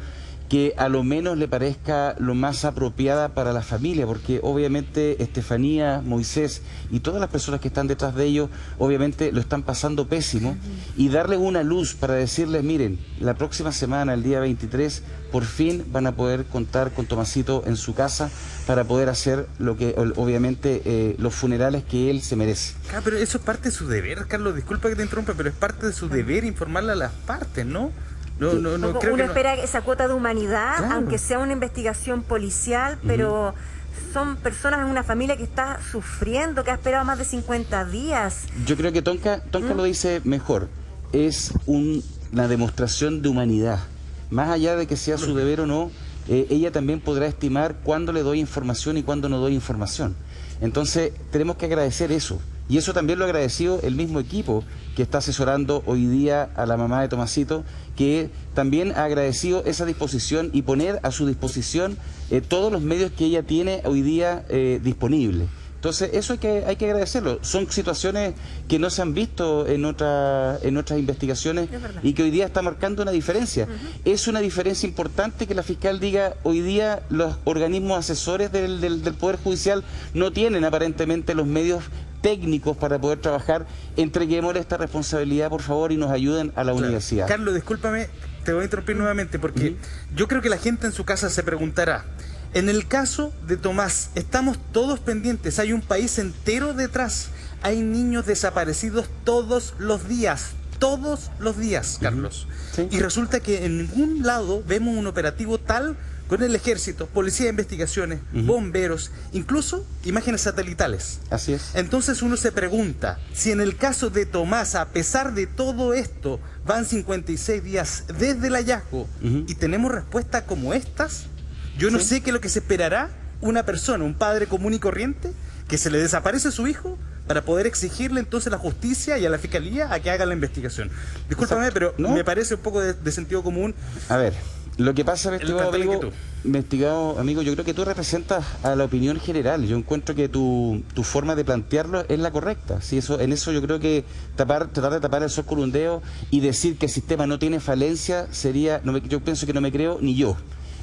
que a lo menos le parezca lo más apropiada para la familia, porque obviamente Estefanía, Moisés y todas las personas que están detrás de ellos obviamente lo están pasando pésimo, y darles una luz para decirles: miren, la próxima semana, el día 23, por fin van a poder contar con Tomasito en su casa para poder hacer lo que obviamente los funerales que él se merece. Ah, pero eso es parte de su deber, Carlos, disculpa que te interrumpa, pero es parte de su deber informarle a las partes, ¿no? No, creo uno que espera esa cuota de humanidad, claro, aunque sea una investigación policial, pero son personas en una familia que está sufriendo, que ha esperado más de 50 días. Yo creo que Tonka lo dice mejor. Es una demostración de humanidad. Más allá de que sea su deber o no, ella también podrá estimar cuándo le doy información y cuándo no doy información. Entonces tenemos que agradecer eso. Y eso también lo ha agradecido el mismo equipo que está asesorando hoy día a la mamá de Tomasito, que también ha agradecido esa disposición y poner a su disposición todos los medios que ella tiene hoy día disponibles. Entonces eso hay que agradecerlo. Son situaciones que no se han visto en otras investigaciones y que hoy día está marcando una diferencia. Es una diferencia importante que la fiscal diga: hoy día los organismos asesores del Poder Judicial no tienen aparentemente los medios técnicos para poder trabajar. Entreguémosle esta responsabilidad, por favor, y nos ayuden a la universidad. Carlos, discúlpame, te voy a interrumpir nuevamente, porque yo creo que la gente en su casa se preguntará: en el caso de Tomás, estamos todos pendientes, hay un país entero detrás, hay niños desaparecidos todos los días, Carlos. ¿Sí? Y resulta que en ningún lado vemos un operativo tal con el ejército, policía de investigaciones, bomberos, incluso imágenes satelitales. Así es. Entonces uno se pregunta, si en el caso de Tomás, a pesar de todo esto, van 56 días desde el hallazgo y tenemos respuestas como estas, yo no sé qué es lo que se esperará una persona, un padre común y corriente, que se le desaparece a su hijo, para poder exigirle entonces a la justicia y a la fiscalía a que haga la investigación. Discúlpame, pero me parece un poco de sentido común. A ver, lo que pasa, investigado amigo, yo creo que tú representas a la opinión general. Yo encuentro que tu forma de plantearlo es la correcta. ¿Sí? En eso yo creo que tratar de tapar el sol con un dedo y decir que el sistema no tiene falencia sería, yo pienso que no me creo ni yo.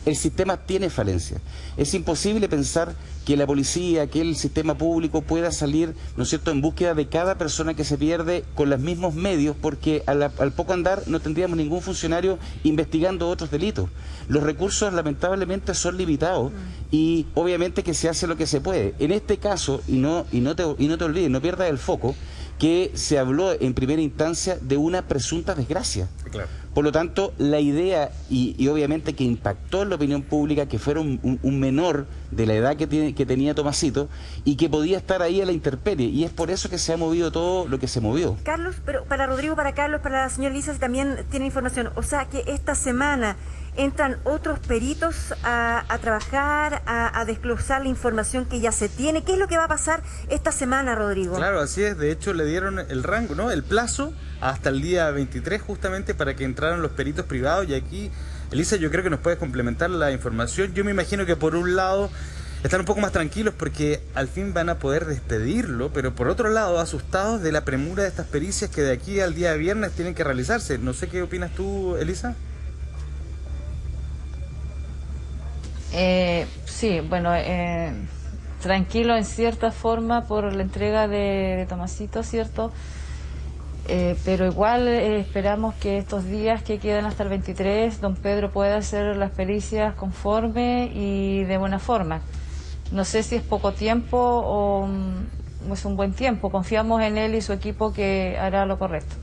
El sistema tiene falencia. Es imposible pensar que la policía, que el sistema público pueda salir, ¿no es cierto?, en búsqueda de cada persona que se pierde con los mismos medios, porque al poco andar no tendríamos ningún funcionario investigando otros delitos. Los recursos lamentablemente son limitados y obviamente que se hace lo que se puede. En este caso, y no te olvides, no pierdas el foco, que se habló en primera instancia de una presunta desgracia. Claro. Por lo tanto, la idea, y obviamente que impactó en la opinión pública, que fuera un menor de la edad que tenía Tomasito y que podía estar ahí a la intemperie, y es por eso que se ha movido todo lo que se movió. Carlos, pero para Rodrigo, para Carlos, para la señora Elisa, también tiene información, o sea que esta semana entran otros peritos a trabajar, a desglosar la información que ya se tiene. ¿Qué es lo que va a pasar esta semana, Rodrigo? Claro, así es. De hecho, le dieron el rango, ¿no? El plazo hasta el día 23 justamente para que entraran los peritos privados, y aquí Elisa, yo creo que nos puedes complementar la información. Yo me imagino que por un lado están un poco más tranquilos porque al fin van a poder despedirlo, pero por otro lado asustados de la premura de estas pericias que de aquí al día de viernes tienen que realizarse. No sé qué opinas tú, Elisa. Sí, bueno, tranquilo en cierta forma por la entrega de Tomasito, ¿cierto? Pero igual esperamos que estos días que quedan hasta el 23, don Pedro pueda hacer las pericias conforme y de buena forma. No sé si es poco tiempo o es un buen tiempo. Confiamos en él y su equipo que hará lo correcto.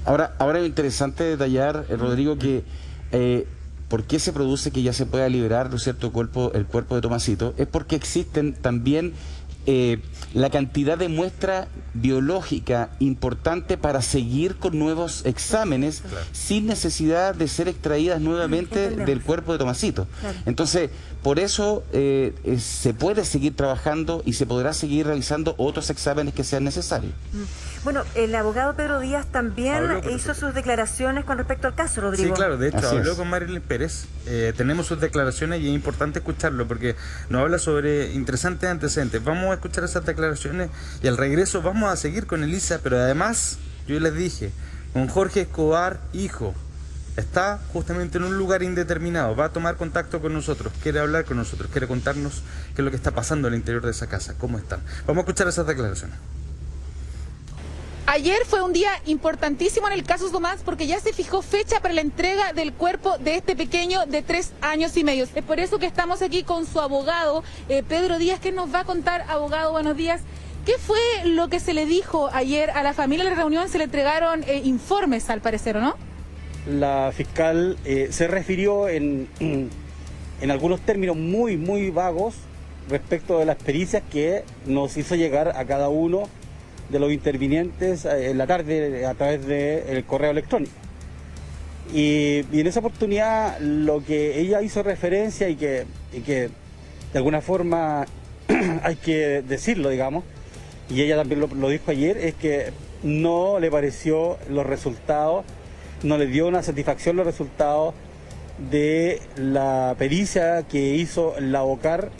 Ahora es interesante detallar, Rodrigo, que ¿por qué se produce que ya se pueda liberar, ¿no es cierto?, el cuerpo de Tomasito? Es porque existen también la cantidad de muestra biológica importante para seguir con nuevos exámenes, claro, sin necesidad de ser extraídas nuevamente del cuerpo de Tomasito. Claro. Entonces, por eso se puede seguir trabajando y se podrá seguir realizando otros exámenes que sean necesarios. Bueno, el abogado Pedro Díaz también hizo sus declaraciones con respecto al caso, Rodrigo. Sí, claro, de hecho habló con Marilyn Pérez. Tenemos sus declaraciones y es importante escucharlo porque nos habla sobre interesantes antecedentes. Vamos a escuchar esas declaraciones y al regreso vamos a seguir con Elisa, pero además, yo les dije, con Jorge Escobar, hijo, está justamente en un lugar indeterminado, va a tomar contacto con nosotros, quiere hablar con nosotros, quiere contarnos qué es lo que está pasando al interior de esa casa, cómo están. Vamos a escuchar esas declaraciones. Ayer fue un día importantísimo en el caso Tomás porque ya se fijó fecha para la entrega del cuerpo de este pequeño de 3 años y medio. Es por eso que estamos aquí con su abogado, Pedro Díaz, que nos va a contar. Abogado, buenos días. ¿Qué fue lo que se le dijo ayer a la familia en la reunión? Se le entregaron informes, al parecer, ¿o no? La fiscal se refirió en algunos términos muy vagos respecto de las pericias que nos hizo llegar a cada uno de los intervinientes en la tarde a través del correo electrónico. Y en esa oportunidad lo que ella hizo referencia y que de alguna forma hay que decirlo, digamos, y ella también lo dijo ayer, es que no le pareció los resultados, no le dio una satisfacción los resultados de la pericia que hizo la OCAR.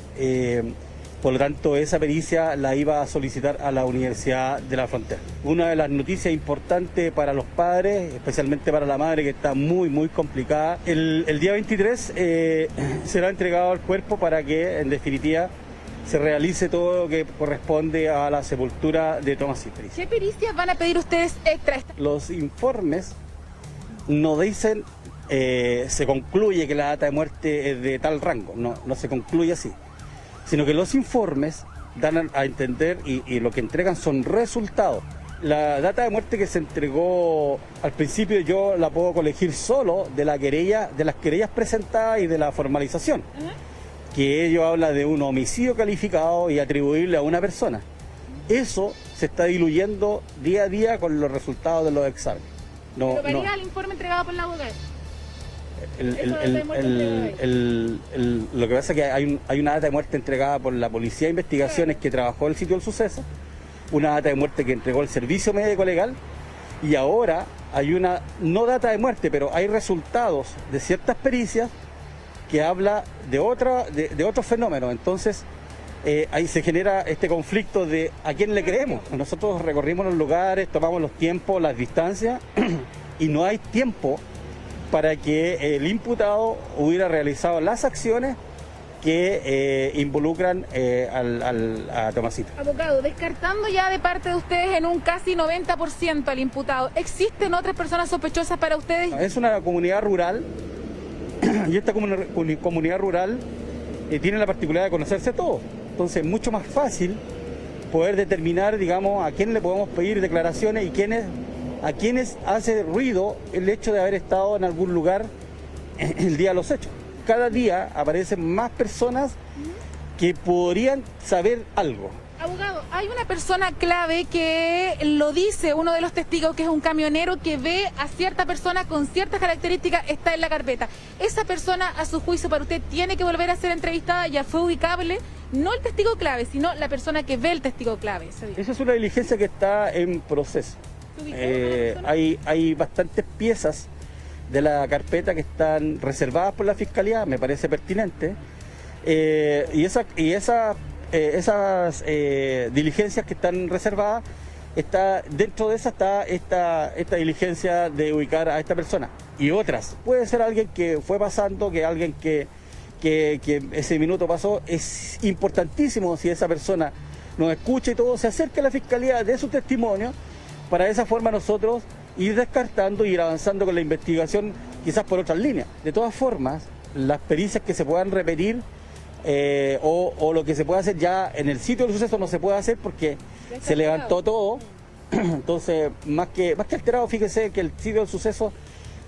Por lo tanto, esa pericia la iba a solicitar a la Universidad de la Frontera. Una de las noticias importantes para los padres, especialmente para la madre que está muy complicada, el día 23 será entregado al cuerpo para que, en definitiva, se realice todo lo que corresponde a la sepultura de Tomasito. ¿Qué pericias van a pedir ustedes extra? Los informes no dicen, se concluye que la data de muerte es de tal rango, no se concluye así, sino que los informes dan a entender y lo que entregan son resultados. La data de muerte que se entregó al principio yo la puedo colegir solo de la querella, de las querellas presentadas y de la formalización, que ello habla de un homicidio calificado y atribuible a una persona. Eso se está diluyendo día a día con los resultados de los exámenes. ¿Pero varía el informe entregado por la abogada? Lo que pasa es que hay una data de muerte entregada por la Policía de Investigaciones que trabajó en el sitio del suceso, una data de muerte que entregó el Servicio Médico Legal, y ahora hay una, no data de muerte, pero hay resultados de ciertas pericias que habla de otros fenómenos. Entonces ahí se genera este conflicto de a quién le creemos. Nosotros recorrimos los lugares, tomamos los tiempos, las distancias y no hay tiempo para que el imputado hubiera realizado las acciones que involucran a Tomasito. Abogado, descartando ya de parte de ustedes en un casi 90% al imputado, ¿existen otras personas sospechosas para ustedes? Es una comunidad rural y esta comunidad rural tiene la particularidad de conocerse todo. Entonces es mucho más fácil poder determinar, digamos, a quién le podemos pedir declaraciones y a quienes hace ruido el hecho de haber estado en algún lugar el día de los hechos. Cada día aparecen más personas que podrían saber algo. Abogado, hay una persona clave que lo dice, uno de los testigos, que es un camionero que ve a cierta persona con ciertas características, está en la carpeta. Esa persona, a su juicio, para usted, tiene que volver a ser entrevistada, ya fue ubicable, no el testigo clave, sino la persona que ve el testigo clave. Esa es una diligencia que está en proceso. Hay bastantes piezas de la carpeta que están reservadas por la Fiscalía, me parece pertinente. Esas diligencias que están reservadas, dentro de esa está esta diligencia de ubicar a esta persona y otras. Puede ser alguien que fue pasando, que alguien que ese minuto pasó. Es importantísimo, si esa persona nos escucha y todo, se acerca a la Fiscalía de su testimonio, para de esa forma nosotros ir descartando y ir avanzando con la investigación, quizás por otras líneas. De todas formas, las pericias que se puedan repetir o lo que se pueda hacer ya en el sitio del suceso no se puede hacer porque se levantó todo. Entonces, más que alterado, fíjese que el sitio del suceso,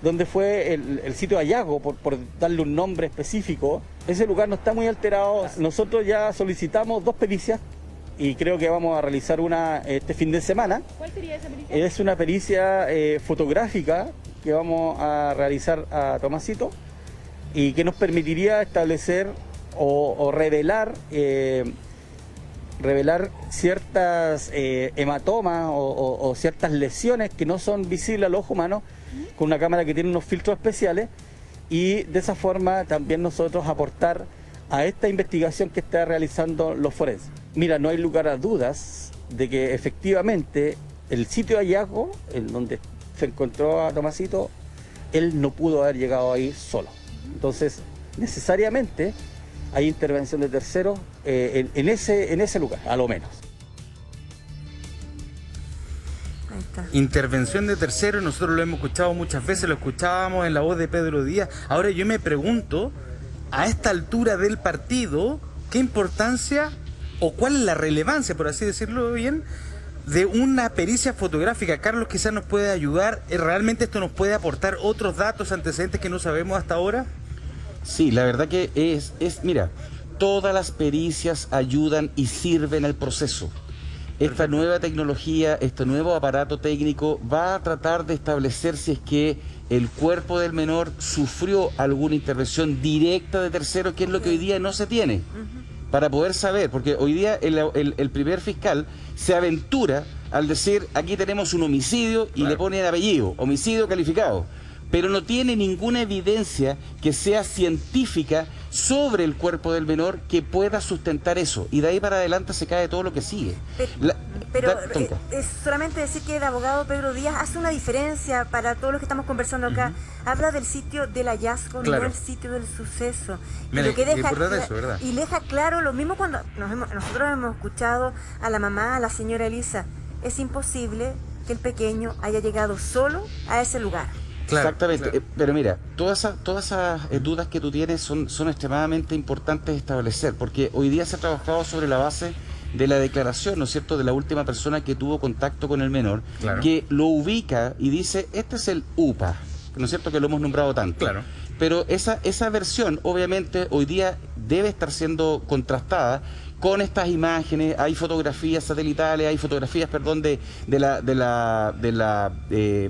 donde fue el sitio de hallazgo, por darle un nombre específico, ese lugar no está muy alterado. Nosotros ya solicitamos 2 pericias y creo que vamos a realizar una este fin de semana. ¿Cuál sería esa pericia? Es una pericia fotográfica que vamos a realizar a Tomasito y que nos permitiría establecer o revelar ciertas hematomas o ciertas lesiones que no son visibles al ojo humano, con una cámara que tiene unos filtros especiales, y de esa forma también nosotros aportar a esta investigación que está realizando los forenses. Mira, no hay lugar a dudas de que efectivamente el sitio de hallazgo, en donde se encontró a Tomasito, él no pudo haber llegado ahí solo. Entonces, necesariamente hay intervención de terceros en ese lugar, a lo menos. Intervención de terceros, nosotros lo hemos escuchado muchas veces, lo escuchábamos en la voz de Pedro Díaz. Ahora yo me pregunto, a esta altura del partido, ¿qué importancia o cuál es la relevancia, por así decirlo bien, de una pericia fotográfica? Carlos quizás nos puede ayudar. ¿Realmente esto nos puede aportar otros datos, antecedentes que no sabemos hasta ahora? Sí, la verdad que mira, todas las pericias ayudan y sirven al proceso. Esta nueva tecnología, este nuevo aparato técnico va a tratar de establecer si es que el cuerpo del menor sufrió alguna intervención directa de terceros, que es lo que hoy día no se tiene, para poder saber, porque hoy día el primer fiscal se aventura al decir, aquí tenemos un homicidio y le pone el apellido, homicidio calificado, pero no tiene ninguna evidencia que sea científica sobre el cuerpo del menor que pueda sustentar eso, y de ahí para adelante se cae todo lo que sigue. Es solamente decir que el abogado Pedro Díaz hace una diferencia para todos los que estamos conversando acá. Habla del sitio del hallazgo, no el sitio del suceso. Mira, y lo que deja eso, ¿verdad? Y deja claro lo mismo cuando nosotros hemos escuchado a la mamá, a la señora Elisa. Es imposible que el pequeño haya llegado solo a ese lugar. Claro, exactamente, claro. Pero mira, todas esas dudas que tú tienes son extremadamente importantes de establecer, porque hoy día se ha trabajado sobre la base de la declaración, ¿no es cierto?, de la última persona que tuvo contacto con el menor, que lo ubica y dice, este es el UPA, ¿no es cierto?, que lo hemos nombrado tanto. Claro. Pero esa versión, obviamente, hoy día debe estar siendo contrastada con estas imágenes. Hay fotografías satelitales, hay fotografías, de la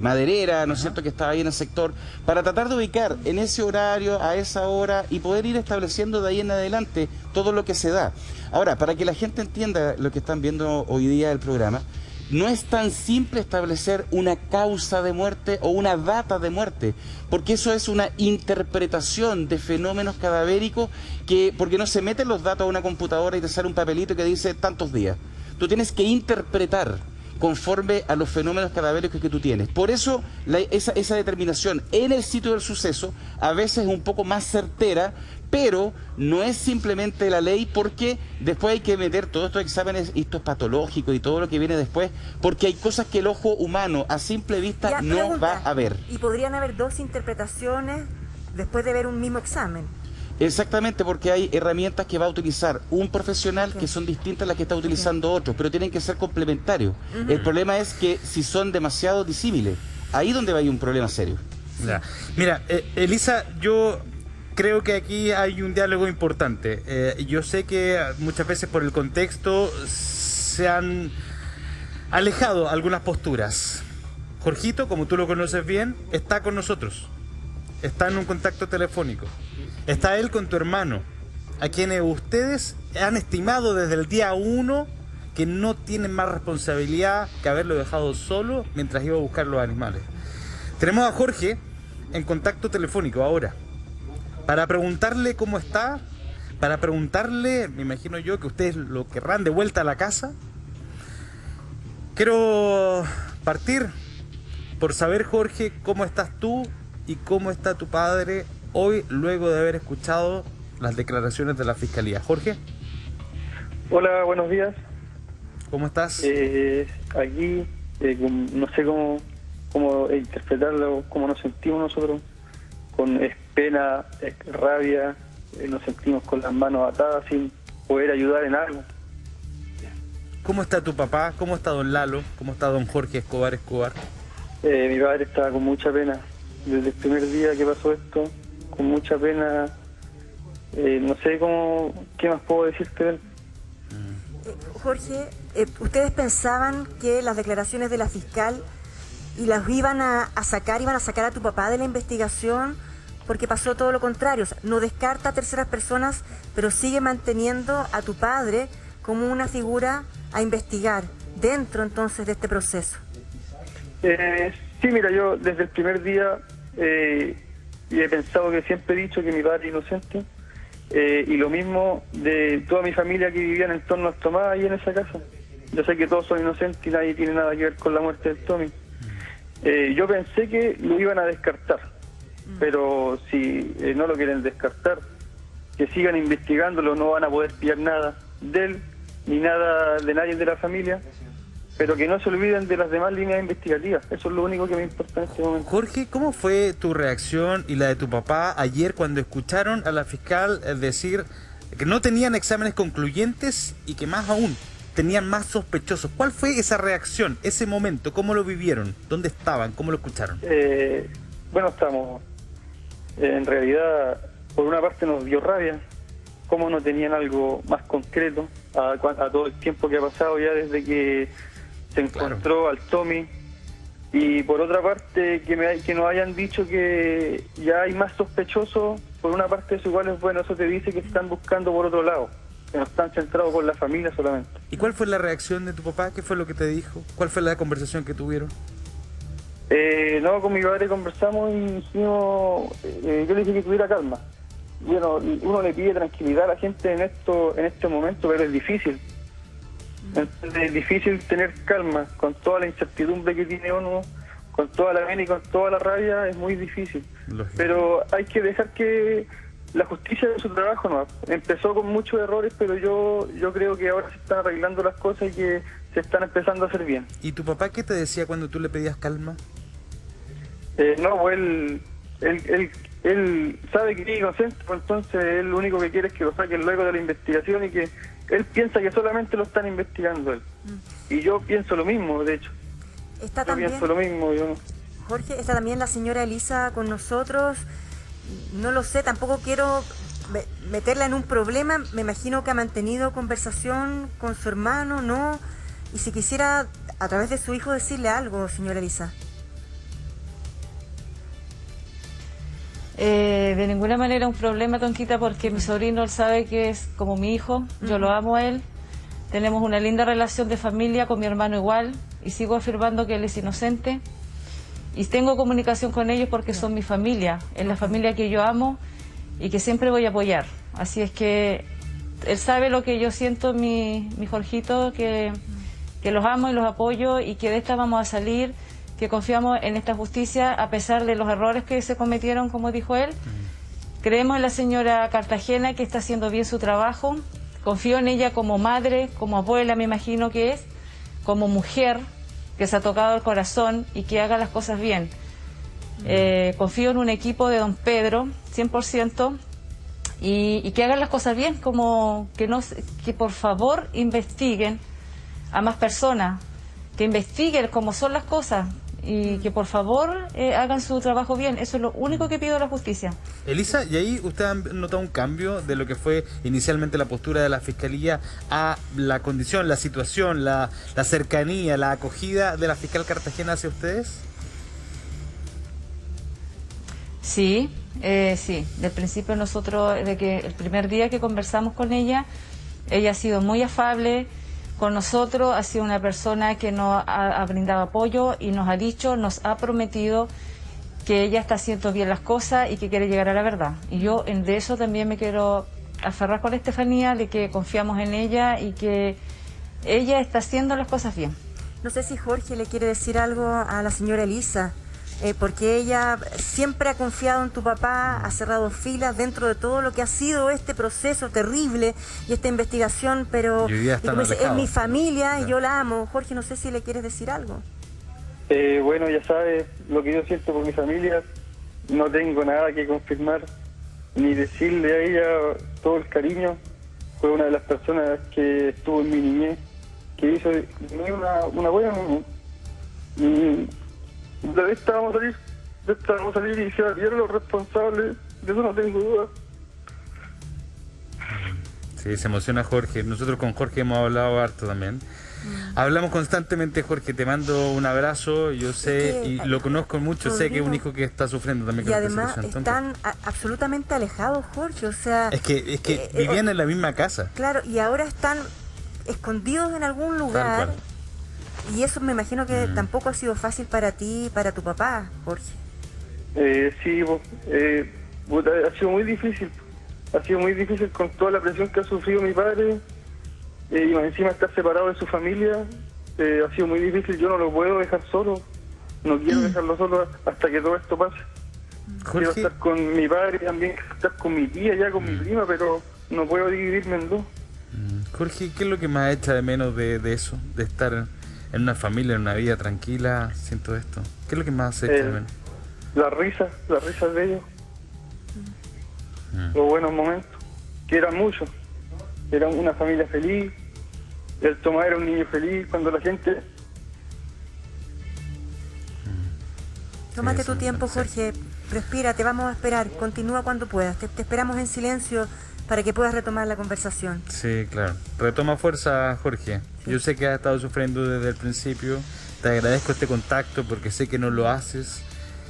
maderera, ¿no es cierto?, que estaba ahí en el sector, para tratar de ubicar en ese horario, a esa hora, y poder ir estableciendo de ahí en adelante todo lo que se da. Ahora, para que la gente entienda lo que están viendo hoy día el programa, no es tan simple establecer una causa de muerte o una data de muerte, porque eso es una interpretación de fenómenos cadavéricos, porque no se meten los datos a una computadora y te sale un papelito que dice tantos días. Tú tienes que interpretar conforme a los fenómenos cadavéricos que tú tienes. Por eso esa determinación en el sitio del suceso a veces es un poco más certera, pero no es simplemente la ley, porque después hay que meter todos estos exámenes histopatológicos y todo lo que viene después, porque hay cosas que el ojo humano a simple vista no va a ver. Y podrían haber 2 interpretaciones después de ver un mismo examen. Exactamente, porque hay herramientas que va a utilizar un profesional que son distintas a las que está utilizando otro, pero tienen que ser complementarios. El problema es que si son demasiado disímiles, ahí donde va a haber un problema serio. Ya. Mira, Elisa, yo creo que aquí hay un diálogo importante. Yo sé que muchas veces por el contexto se han alejado algunas posturas. Jorgito, como tú lo conoces bien, está con nosotros. Está en un contacto telefónico. Está él con tu hermano, a quienes ustedes han estimado desde el día 1 que no tienen más responsabilidad que haberlo dejado solo mientras iba a buscar los animales. Tenemos a Jorge, en contacto telefónico ahora para preguntarle cómo está, para preguntarle, me imagino yo que ustedes lo querrán de vuelta a la casa. Quiero partir por saber, Jorge, cómo estás tú y cómo está tu padre hoy, luego de haber escuchado las declaraciones de la Fiscalía. Jorge. Hola, buenos días. ¿Cómo estás? Aquí, no sé cómo interpretarlo, cómo nos sentimos nosotros, con pena, rabia, nos sentimos con las manos atadas sin poder ayudar en algo. ¿Cómo está tu papá? ¿Cómo está don Lalo? ¿Cómo está don Jorge Escobar? Mi padre está con mucha pena. Desde el primer día que pasó esto, con mucha pena. No sé qué más puedo decirte de él. Jorge, ¿ustedes pensaban que las declaraciones de la fiscal y las iban a sacar a tu papá de la investigación? Porque pasó todo lo contrario. O sea, no descarta a terceras personas, pero sigue manteniendo a tu padre como una figura a investigar dentro entonces de este proceso. Sí, mira, yo desde el primer día he pensado que siempre he dicho que mi padre es inocente, y lo mismo de toda mi familia que vivía en el entorno de Tomás ahí en esa casa. Yo sé que todos son inocentes y nadie tiene nada que ver con la muerte del Tommy. Yo pensé que lo iban a descartar, pero si no lo quieren descartar, que sigan investigándolo, no van a poder pillar nada de él ni nada de nadie de la familia, pero que no se olviden de las demás líneas investigativas. Eso es lo único que me importa en este momento. Jorge, ¿cómo fue tu reacción y la de tu papá ayer cuando escucharon a la fiscal decir que no tenían exámenes concluyentes y que más aún tenían más sospechosos? ¿Cuál fue esa reacción, ese momento? ¿Cómo lo vivieron? ¿Dónde estaban? ¿Cómo lo escucharon? Bueno, estamos... en realidad, por una parte nos dio rabia, cómo no tenían algo más concreto a todo el tiempo que ha pasado ya desde que se encontró al Tommy, y por otra parte que nos hayan dicho que ya hay más sospechosos. Por una parte eso igual es bueno, eso te dice que están buscando por otro lado, que no están centrados con la familia solamente. ¿Y cuál fue la reacción de tu papá? ¿Qué fue lo que te dijo? ¿Cuál fue la conversación que tuvieron? No, con mi padre conversamos y dijimos, yo le dije que tuviera calma. Bueno, uno le pide tranquilidad a la gente en este momento, pero es difícil. Es difícil tener calma con toda la incertidumbre que tiene uno, con toda la pena y con toda la rabia, es muy difícil. Lógico. Pero hay que dejar que la justicia haga su trabajo, ¿no? Empezó con muchos errores, pero yo creo que ahora se están arreglando las cosas y que se están empezando a hacer bien. ¿Y tu papá qué te decía cuando tú le pedías calma? No, pues él sabe que es inocente, pues entonces él lo único que quiere es que lo saquen luego de la investigación, y que él piensa que solamente lo están investigando él. Y yo pienso lo mismo, de hecho. Pienso lo mismo. Jorge, está también la señora Elisa con nosotros. No lo sé, tampoco quiero meterla en un problema. Me imagino que ha mantenido conversación con su hermano, ¿no? Y si quisiera, a través de su hijo, decirle algo, señora Elisa. De ninguna manera un problema, Tonquita, porque mi sobrino él sabe que es como mi hijo. Yo lo amo a él. Tenemos una linda relación de familia, con mi hermano igual, y sigo afirmando que él es inocente. Y tengo comunicación con ellos porque son mi familia, es la familia que yo amo y que siempre voy a apoyar. Así es que él sabe lo que yo siento, mi Jorgito, que los amo y los apoyo, y que de esta vamos a salir, que confiamos en esta justicia a pesar de los errores que se cometieron, como dijo él. Creemos en la señora Cartagena, que está haciendo bien su trabajo. Confío en ella como madre, como abuela, me imagino que es, como mujer, que se ha tocado el corazón y que haga las cosas bien. Confío en un equipo de don Pedro, 100%, y que hagan las cosas bien, como que por favor investiguen a más personas, que investiguen cómo son las cosas, y que por favor hagan su trabajo bien. Eso es lo único que pido a la justicia. Elisa, ¿y ahí usted ha notado un cambio de lo que fue inicialmente la postura de la Fiscalía a la condición, la situación, la cercanía, la acogida de la fiscal Cartagena hacia ustedes? Sí, sí. Del principio nosotros, de que el primer día que conversamos con ella ha sido muy afable con nosotros, ha sido una persona que nos ha brindado apoyo y nos ha dicho, nos ha prometido que ella está haciendo bien las cosas y que quiere llegar a la verdad. Y yo de eso también me quiero aferrar con Estefanía, de que confiamos en ella y que ella está haciendo las cosas bien. No sé si Jorge le quiere decir algo a la señora Elisa, porque ella siempre ha confiado en tu papá, ha cerrado filas dentro de todo lo que ha sido este proceso terrible y esta investigación, pero y como dice, es mi familia y yo la amo. Jorge, no sé si le quieres decir algo. Bueno, ya sabes lo que yo siento por mi familia. No tengo nada que confirmar ni decirle a ella todo el cariño. Fue una de las personas que estuvo en mi niñez, que hizo de mí una buena niñez. Y de esta vamos a salir y se vieron los responsables, de eso no tengo duda. Sí, se emociona Jorge. Nosotros con Jorge hemos hablado harto también. Hablamos constantemente, Jorge, te mando un abrazo, yo sé, y lo conozco mucho, sé que es un hijo que está sufriendo también. Y además están absolutamente alejados, Jorge, o sea... Es que vivían en la misma casa. Claro, y ahora están escondidos en algún lugar, y eso me imagino que tampoco ha sido fácil para ti y para tu papá, Jorge. Sí, ha sido muy difícil. Ha sido muy difícil con toda la presión que ha sufrido mi padre. Y encima estar separado de su familia, ha sido muy difícil. Yo no lo puedo dejar solo, no quiero dejarlo solo hasta que todo esto pase. Jorge. Quiero estar con mi padre, también estar con mi tía, ya con mi prima, pero no puedo dividirme en dos. Jorge, ¿qué es lo que más echa de menos de eso? De estar en una familia, en una vida tranquila, siento esto. ¿Qué es lo que más echa de menos? Las risas de ellos. Los buenos momentos, que eran muchos. Era una familia feliz, el Tomás era un niño feliz, cuando la gente... Tómate tu tiempo, Jorge, respira, te vamos a esperar, continúa cuando puedas, te esperamos en silencio para que puedas retomar la conversación. Sí, claro, retoma fuerza, Jorge. Sí. Yo sé que has estado sufriendo desde el principio, te agradezco este contacto porque sé que no lo haces.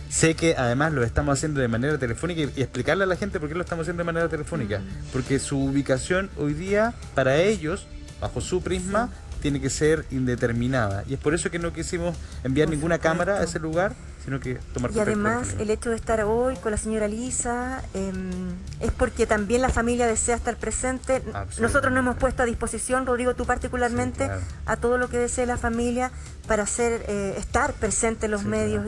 Sé que además lo estamos haciendo de manera telefónica y explicarle a la gente por qué lo estamos haciendo de manera telefónica. Porque su ubicación hoy día, para ellos, bajo su prisma, tiene que ser indeterminada. Y es por eso que no quisimos enviar ninguna cámara a ese lugar, sino que tomar contacto. Y además el hecho de estar hoy con la señora Elisa es porque también la familia desea estar presente. Nosotros nos hemos puesto a disposición, Rodrigo, tú particularmente, a todo lo que desee la familia para estar presente en los medios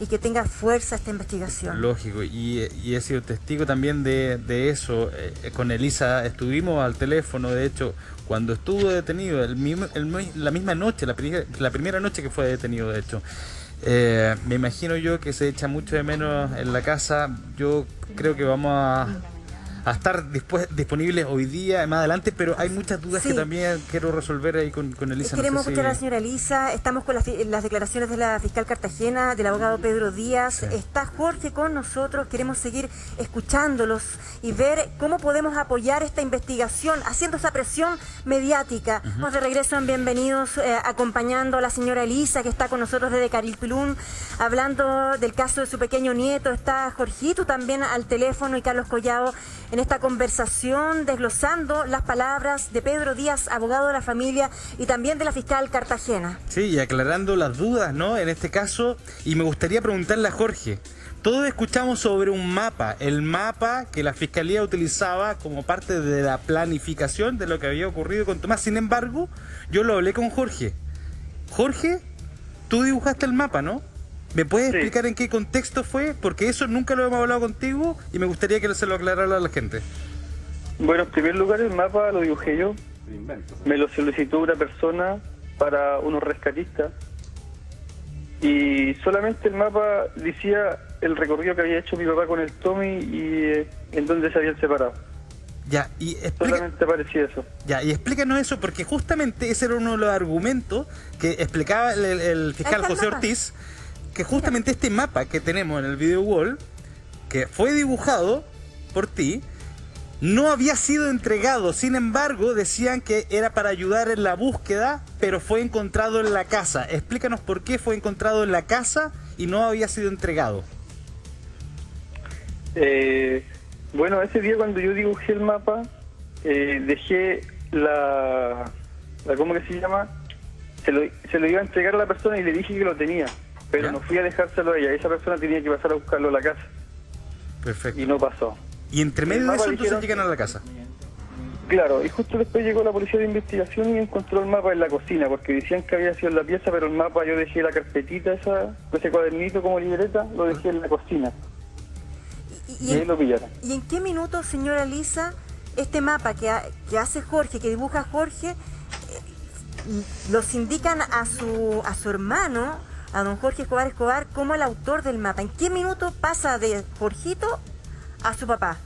y que tenga fuerza esta investigación. Lógico, y he sido testigo también de eso. Con Elisa estuvimos al teléfono, de hecho, cuando estuvo detenido, la misma noche, la primera noche que fue detenido, de hecho. Me imagino yo que se echa mucho de menos en la casa. Yo creo que vamos a estar disponibles hoy día, más adelante, pero hay muchas dudas que también quiero resolver ahí con Elisa. Queremos escuchar a la señora Elisa, estamos con las declaraciones de la fiscal Cartagena, del abogado Pedro Díaz, está Jorge con nosotros, queremos seguir escuchándolos y ver cómo podemos apoyar esta investigación, haciendo esa presión mediática. Vamos de regreso, bienvenidos, acompañando a la señora Elisa, que está con nosotros desde Carilpilún, hablando del caso de su pequeño nieto. Está Jorgito también al teléfono y Carlos Collado en esta conversación, desglosando las palabras de Pedro Díaz, abogado de la familia, y también de la fiscal Cartagena. Sí, y aclarando las dudas, ¿no? En este caso, y me gustaría preguntarle a Jorge, todos escuchamos sobre un mapa, el mapa que la fiscalía utilizaba como parte de la planificación de lo que había ocurrido con Tomás. Sin embargo, yo lo hablé con Jorge. Jorge, tú dibujaste el mapa, ¿no? ¿Me puedes explicar en qué contexto fue? Porque eso nunca lo hemos hablado contigo y me gustaría que se lo aclarara a la gente. Bueno, en primer lugar el mapa lo dibujé yo. Me lo solicitó una persona para unos rescatistas. Y solamente el mapa decía el recorrido que había hecho mi papá con el Tommy y en dónde se habían separado. Ya, y solamente parecía eso. Ya, y explícanos eso, porque justamente ese era uno de los argumentos que explicaba el fiscal José Ortiz, que justamente este mapa que tenemos en el video wall, que fue dibujado por ti, no había sido entregado. Sin embargo, decían que era para ayudar en la búsqueda, pero fue encontrado en la casa. Explícanos por qué fue encontrado en la casa y no había sido entregado. Bueno, ese día cuando yo dibujé el mapa, dejé ¿cómo que se llama? Se lo iba a entregar a la persona y le dije que lo tenía. pero no fui a dejárselo a ella. Esa persona tenía que pasar a buscarlo a la casa. Perfecto. Y no pasó. Y entre medio de eso entonces llegan a la casa. Claro, y justo después llegó la policía de investigación y encontró el mapa en la cocina, porque decían que había sido en la pieza, pero el mapa yo dejé la carpetita, ese cuadernito como libreta, lo dejé en la cocina. Y ahí lo pillaron. ¿Y en qué minuto, señora Lisa, este mapa que hace Jorge, que dibuja Jorge, los indican a su hermano, a don Jorge Escobar, como el autor del mapa? ¿En qué minuto pasa de Jorgito a su papá?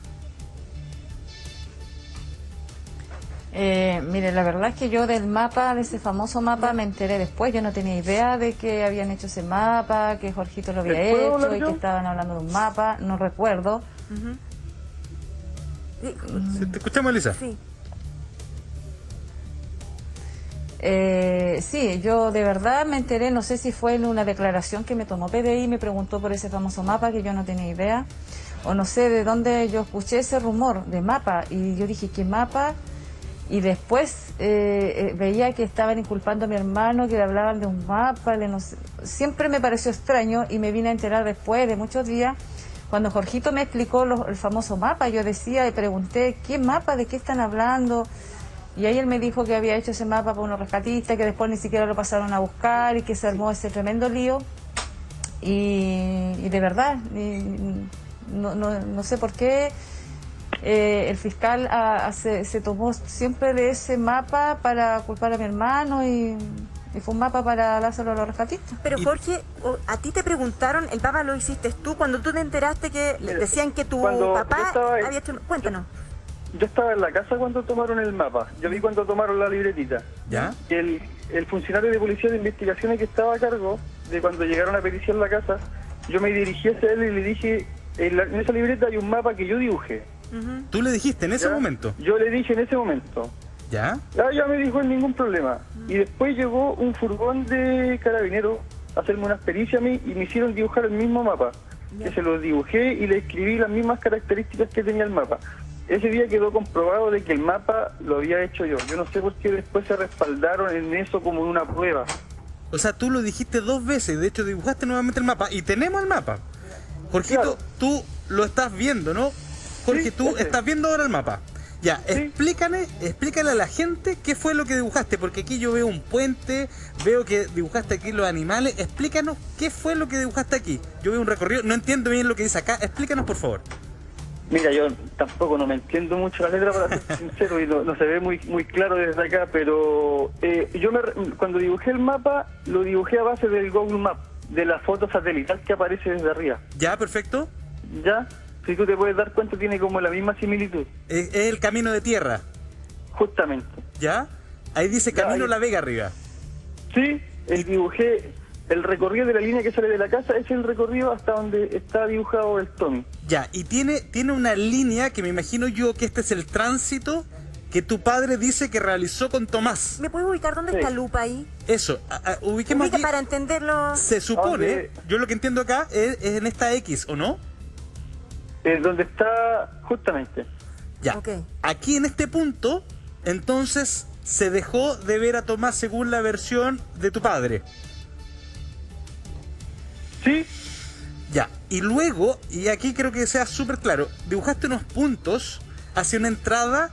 Mire, la verdad es que yo del mapa, de ese famoso mapa, me enteré después. Yo no tenía idea de que habían hecho ese mapa, que Jorgito lo había hecho y que estaban hablando de un mapa, no recuerdo. ¿Te escuchamos, Elisa? Sí. Sí, yo de verdad me enteré, no sé si fue en una declaración que me tomó PDI y me preguntó por ese famoso mapa, que yo no tenía idea, o no sé de dónde yo escuché ese rumor de mapa, y yo dije, ¿qué mapa? Y después veía que estaban inculpando a mi hermano, que le hablaban de un mapa, no sé. Siempre me pareció extraño y me vine a enterar después de muchos días, cuando Jorgito me explicó el famoso mapa. Yo decía y pregunté, ¿qué mapa? ¿De qué están hablando? Y ahí él me dijo que había hecho ese mapa por unos rescatistas, que después ni siquiera lo pasaron a buscar y que se armó ese tremendo lío. Y de verdad, no sé por qué el fiscal se tomó siempre de ese mapa para culpar a mi hermano y fue un mapa para dárselo a los rescatistas. Pero Jorge, a ti te preguntaron, el mapa lo hiciste tú, cuando tú te enteraste que decían que tu papá había hecho... Cuéntanos. Yo estaba en la casa cuando tomaron el mapa. Yo vi cuando tomaron la libretita. ¿Ya? El funcionario de policía de investigaciones que estaba a cargo de cuando llegaron a periciar la casa, yo me dirigí hacia él y le dije, en esa libreta hay un mapa que yo dibujé. ¿Tú le dijiste en ese momento? Yo le dije en ese momento. ¿Ya? Ya me dijo, ningún problema. Y después llegó un furgón de carabineros a hacerme unas pericias a mí y me hicieron dibujar el mismo mapa. Que se lo dibujé y le escribí las mismas características que tenía el mapa. Ese día quedó comprobado de que el mapa lo había hecho yo. Yo no sé por qué después se respaldaron en eso como una prueba. O sea, tú lo dijiste 2 veces, de hecho dibujaste nuevamente el mapa y tenemos el mapa. Jorgito, claro. Tú lo estás viendo, ¿no? Jorge, sí, tú estás viendo ahora el mapa. Ya, sí. Explícale a la gente qué fue lo que dibujaste, porque aquí yo veo un puente, veo que dibujaste aquí los animales. Explícanos qué fue lo que dibujaste aquí. Yo veo un recorrido, no entiendo bien lo que dice acá. Explícanos, por favor. Mira, yo tampoco no me entiendo mucho la letra, para ser sincero, y no se ve muy claro desde acá, pero cuando dibujé el mapa, lo dibujé a base del Google Map, de la foto satelital que aparece desde arriba. ¿Ya, perfecto? Ya, si tú te puedes dar cuenta, tiene como la misma similitud. Es el camino de tierra. Justamente. ¿Ya? Ahí dice Camino La Vega arriba. Sí, dibujé... El recorrido de la línea que sale de la casa es el recorrido hasta donde está dibujado el Tommy. Ya, y tiene una línea que me imagino yo que este es el tránsito que tu padre dice que realizó con Tomás. ¿Me puedes ubicar dónde está Lupa ahí? Eso, ubiquemos aquí. Para entenderlo. Se supone, yo lo que entiendo acá es en esta X, ¿o no? Donde está justamente. Ya, aquí en este punto, entonces se dejó de ver a Tomás según la versión de tu padre. Sí. Ya, y luego, y aquí creo que sea súper claro, dibujaste unos puntos hacia una entrada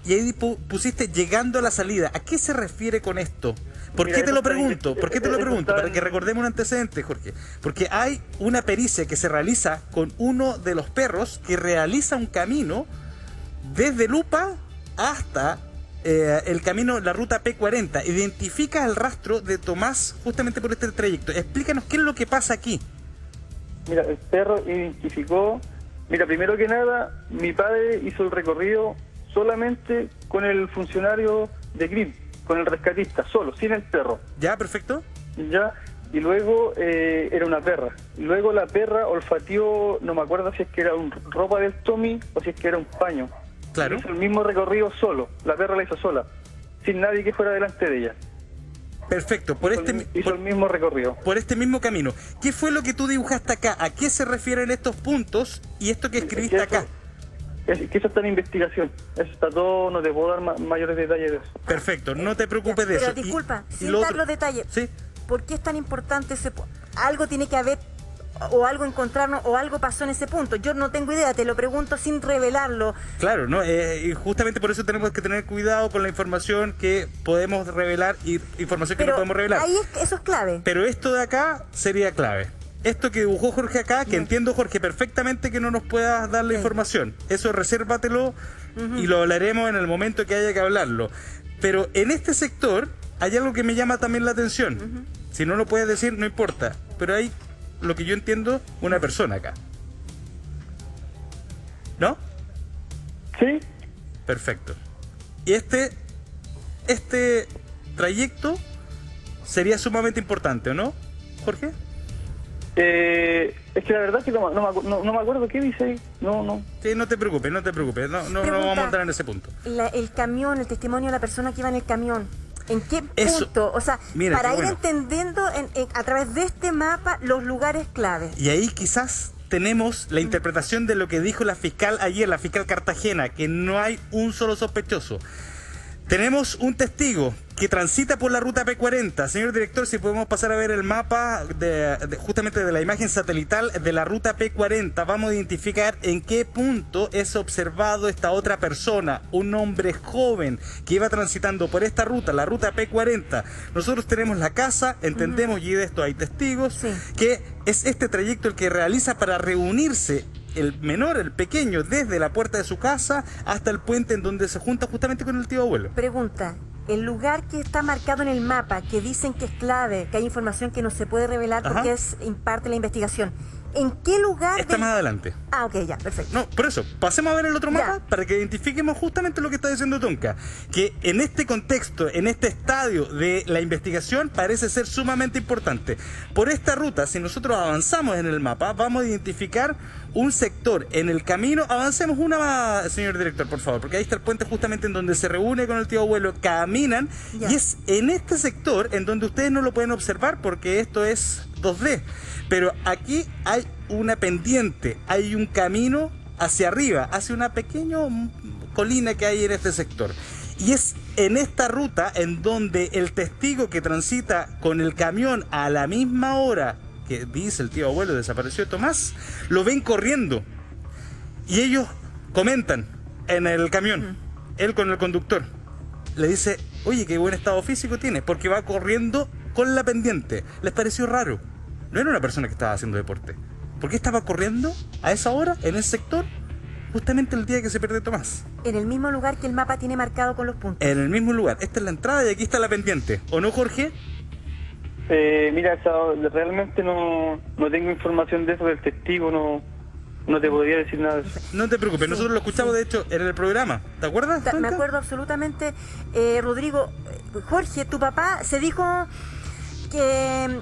y ahí pusiste llegando a la salida. ¿A qué se refiere con esto? ¿Por qué te lo pregunto? ¿Por qué te lo pregunto? Para que recordemos un antecedente, Jorge. Porque hay una pericia que se realiza con uno de los perros que realiza un camino desde Lupa hasta... el camino, la ruta P40, identifica el rastro de Tomás justamente por este trayecto. Explícanos qué es lo que pasa aquí. Mira, el perro identificó... Mira, primero que nada, mi padre hizo el recorrido solamente con el funcionario de GRIP, con el rescatista, solo, sin el perro. ¿Ya? Perfecto. Ya, y luego era una perra. Y luego la perra olfateó, no me acuerdo si es que era ropa del Tommy o si es que era un paño. Claro. Hizo el mismo recorrido solo, la perra la hizo sola, sin nadie que fuera delante de ella. Perfecto, hizo el mismo recorrido. Por este mismo camino. ¿Qué fue lo que tú dibujaste acá? ¿A qué se refieren estos puntos y esto que escribiste acá? Que eso está en investigación. Eso está todo, no te puedo dar mayores detalles de eso. Perfecto, no te preocupes de eso. Pero disculpa, sin dar los detalles. ¿Sí? ¿Por qué es tan importante algo tiene que haber, o algo encontrarnos, o algo pasó en ese punto. Yo no tengo idea, te lo pregunto sin revelarlo. Claro, ¿no? Y justamente por eso tenemos que tener cuidado con la información que podemos revelar y información que no podemos revelar. Ahí eso es clave. Pero esto de acá sería clave. Esto que dibujó Jorge acá, que entiendo, Jorge, perfectamente que no nos puedas dar la información. Eso resérvatelo y lo hablaremos en el momento que haya que hablarlo. Pero en este sector hay algo que me llama también la atención. Si no lo puedes decir, no importa. Pero hay, lo que yo entiendo, una persona acá. ¿No? Sí. Perfecto. Y este trayecto sería sumamente importante, ¿o no, Jorge? Es que la verdad es que no me acuerdo qué dice ahí. No. Sí, no te preocupes. No vamos a entrar en ese punto. El camión, el testimonio de la persona que iba en el camión. ¿En qué punto? O sea, mira, para ir entendiendo a través de este mapa los lugares claves. Y ahí quizás tenemos la interpretación de lo que dijo la fiscal ayer, la fiscal Cartagena, que no hay un solo sospechoso. Tenemos un testigo que transita por la ruta P40. Señor director, si podemos pasar a ver el mapa justamente de la imagen satelital de la ruta P40, vamos a identificar en qué punto es observado esta otra persona, un hombre joven que iba transitando por esta ruta, la ruta P40. Nosotros tenemos la casa, entendemos, y de esto hay testigos, que es este trayecto el que realiza para reunirse el menor, el pequeño, desde la puerta de su casa hasta el puente en donde se junta justamente con el tío abuelo. Pregunta, el lugar que está marcado en el mapa, que dicen que es clave, que hay información que no se puede revelar porque es parte de la investigación, ¿en qué lugar? Está más adelante. Ah, ok, ya, perfecto. No, por eso, pasemos a ver el otro mapa para que identifiquemos justamente lo que está diciendo Tonka. Que en este contexto, en este estadio de la investigación, parece ser sumamente importante. Por esta ruta, si nosotros avanzamos en el mapa, vamos a identificar un sector en el camino. Avancemos una más, señor director, por favor, porque ahí está el puente justamente en donde se reúne con el tío abuelo, caminan, y es en este sector en donde ustedes no lo pueden observar porque esto es 2D. Pero aquí hay una pendiente, hay un camino hacia arriba, hacia una pequeña colina que hay en este sector. Y es en esta ruta en donde el testigo que transita con el camión a la misma hora que dice el tío abuelo desapareció Tomás, lo ven corriendo. Y ellos comentan en el camión, él con el conductor, le dice, oye, qué buen estado físico tiene, porque va corriendo con la pendiente. Les pareció raro. No era una persona que estaba haciendo deporte. ¿Por qué estaba corriendo a esa hora, en ese sector, justamente el día que se pierde Tomás? En el mismo lugar que el mapa tiene marcado con los puntos. En el mismo lugar. Esta es la entrada y aquí está la pendiente. ¿O no, Jorge? Mira, realmente no tengo información de eso del testigo, no te podría decir nada de eso. No te preocupes, nosotros lo escuchamos de hecho en el programa. ¿Te acuerdas? Me acuerdo absolutamente. Rodrigo, Jorge, tu papá se dijo que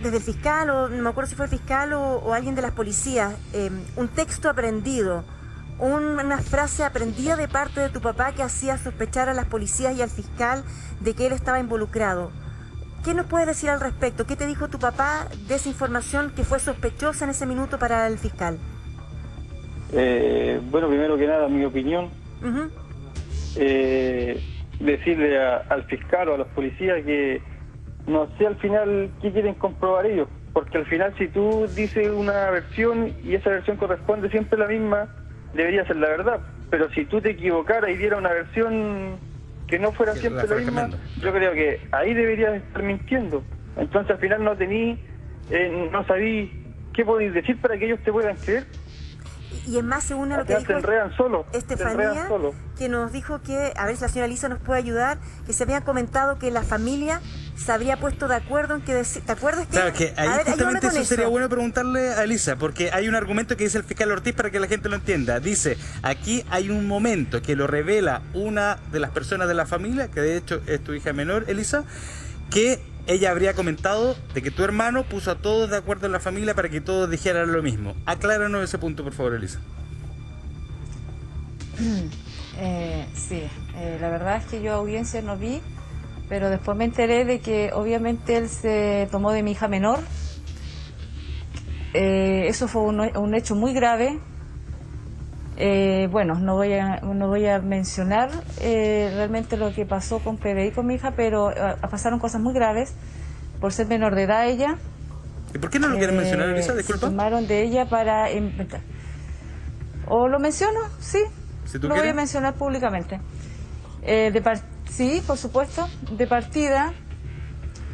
desde el fiscal, o no me acuerdo si fue el fiscal o alguien de las policías, un texto aprendido, una frase aprendida de parte de tu papá que hacía sospechar a las policías y al fiscal de que él estaba involucrado. ¿Qué nos puedes decir al respecto? ¿Qué te dijo tu papá de esa información que fue sospechosa en ese minuto para el fiscal? Bueno, primero que nada, mi opinión, decirle al fiscal o a los policías que no sé al final qué quieren comprobar ellos, porque al final si tú dices una versión y esa versión corresponde siempre a la misma, debería ser la verdad, pero si tú te equivocaras y dieras una versión que no fuera siempre la misma, yo creo que ahí deberías estar mintiendo. Entonces al final no sabí qué podéis decir para que ellos te puedan creer. Y es más, según lo que dijo Estefanía, que nos dijo que, a ver si la señora Elisa nos puede ayudar, que se había comentado que la familia se habría puesto de acuerdo en que ¿te acuerdas? Claro, que ahí justamente eso sería bueno preguntarle a Elisa, porque hay un argumento que dice el fiscal Ortiz para que la gente lo entienda. Dice, aquí hay un momento que lo revela una de las personas de la familia, que de hecho es tu hija menor, Elisa, que ella habría comentado de que tu hermano puso a todos de acuerdo en la familia para que todos dijeran lo mismo. Acláranos ese punto, por favor, Elisa. Sí, la verdad es que yo audiencia no vi, pero después me enteré de que obviamente él se tomó de mi hija menor. Eso fue un hecho muy grave. Bueno, no voy a mencionar realmente lo que pasó con PDI con mi hija, pero pasaron cosas muy graves por ser menor de edad ella. ¿Y por qué no lo quieren mencionar, Elisa? Disculpa. Se tomaron de ella para inventar. ¿O lo menciono? Sí. Si tú lo quieres. voy a mencionar públicamente. Sí, por supuesto. De partida,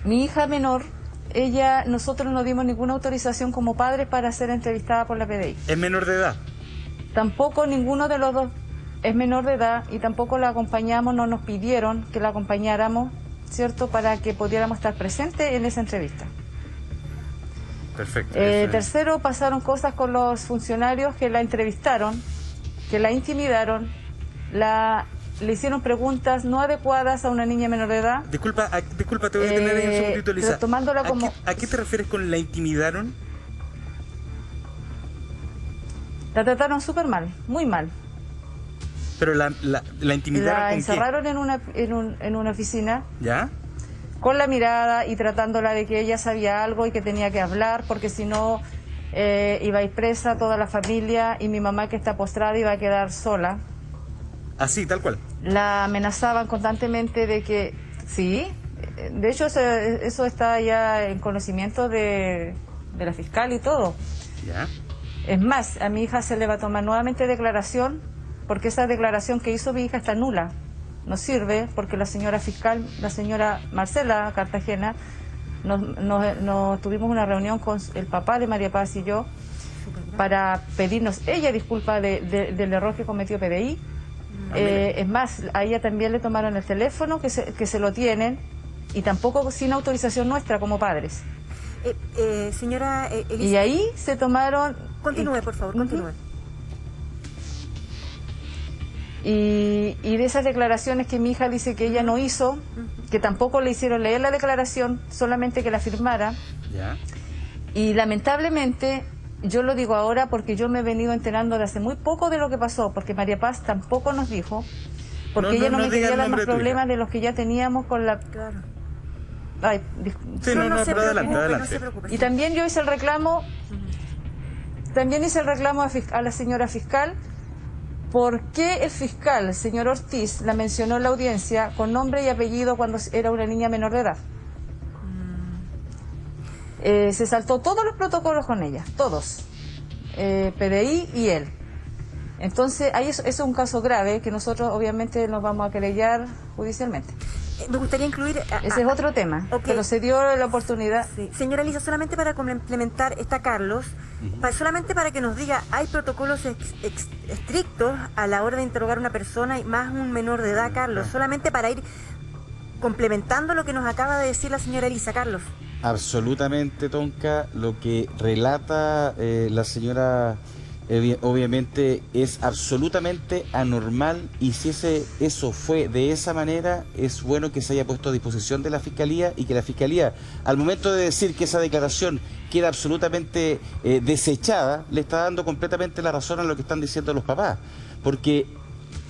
mi hija menor, nosotros no dimos ninguna autorización como padres para ser entrevistada por la PDI. ¿Es menor de edad? Tampoco ninguno de los dos es menor de edad y tampoco la acompañamos, no nos pidieron que la acompañáramos, ¿cierto?, para que pudiéramos estar presentes en esa entrevista. Perfecto. Tercero, pasaron cosas con los funcionarios que la entrevistaron, que la intimidaron, le hicieron preguntas no adecuadas a una niña menor de edad. Disculpa, te voy a detener ahí un segundito, Elisa. Tomándola como... ¿A qué te refieres con la intimidaron? La trataron súper mal, muy mal. Pero la intimidaron. La ¿con encerraron en una oficina. ¿Ya? Con la mirada y tratándola de que ella sabía algo y que tenía que hablar, porque si no iba a ir presa toda la familia y mi mamá, que está postrada, iba a quedar sola. Así, tal cual. La amenazaban constantemente de que, sí, de hecho eso está ya en conocimiento de la fiscal y todo. ¿Ya? Es más, a mi hija se le va a tomar nuevamente declaración, porque esa declaración que hizo mi hija está nula. No sirve porque la señora fiscal, la señora Marcela Cartagena, nos tuvimos una reunión con el papá de María Paz y yo para pedirnos ella disculpa del error que cometió PDI. Es más, a ella también le tomaron el teléfono, que se lo tienen, y tampoco sin autorización nuestra como padres. Señora Elisa, y ahí se tomaron... Continúe, por favor, continúe. Y de esas declaraciones que mi hija dice que ella no hizo, que tampoco le hicieron leer la declaración, solamente que la firmara. ¿Ya? Y lamentablemente, yo lo digo ahora porque yo me he venido enterando de hace muy poco de lo que pasó, porque María Paz tampoco nos dijo, porque ella no me quería dar más problemas de los que ya teníamos con la... Claro. Ay, sí, no, pero adelante. No se preocupe. Y también yo hice el reclamo, a la señora fiscal, porque el fiscal, el señor Ortiz, la mencionó en la audiencia con nombre y apellido cuando era una niña menor de edad. Se saltó todos los protocolos con ella, todos, PDI y él. Entonces, ahí eso es un caso grave que nosotros obviamente nos vamos a querellar judicialmente. Me gustaría incluir... Ese es otro tema, pero se dio la oportunidad. Sí. Señora Elisa, solamente para complementar, está Carlos, solamente para que nos diga, ¿hay protocolos estrictos a la hora de interrogar a una persona y más un menor de edad, Carlos? Solamente para ir complementando lo que nos acaba de decir la señora Elisa, Carlos. Absolutamente, Tonka, lo que relata la señora obviamente es absolutamente anormal, y si eso fue de esa manera, es bueno que se haya puesto a disposición de la Fiscalía, y que la Fiscalía, al momento de decir que esa declaración queda absolutamente desechada, le está dando completamente la razón a lo que están diciendo los papás, porque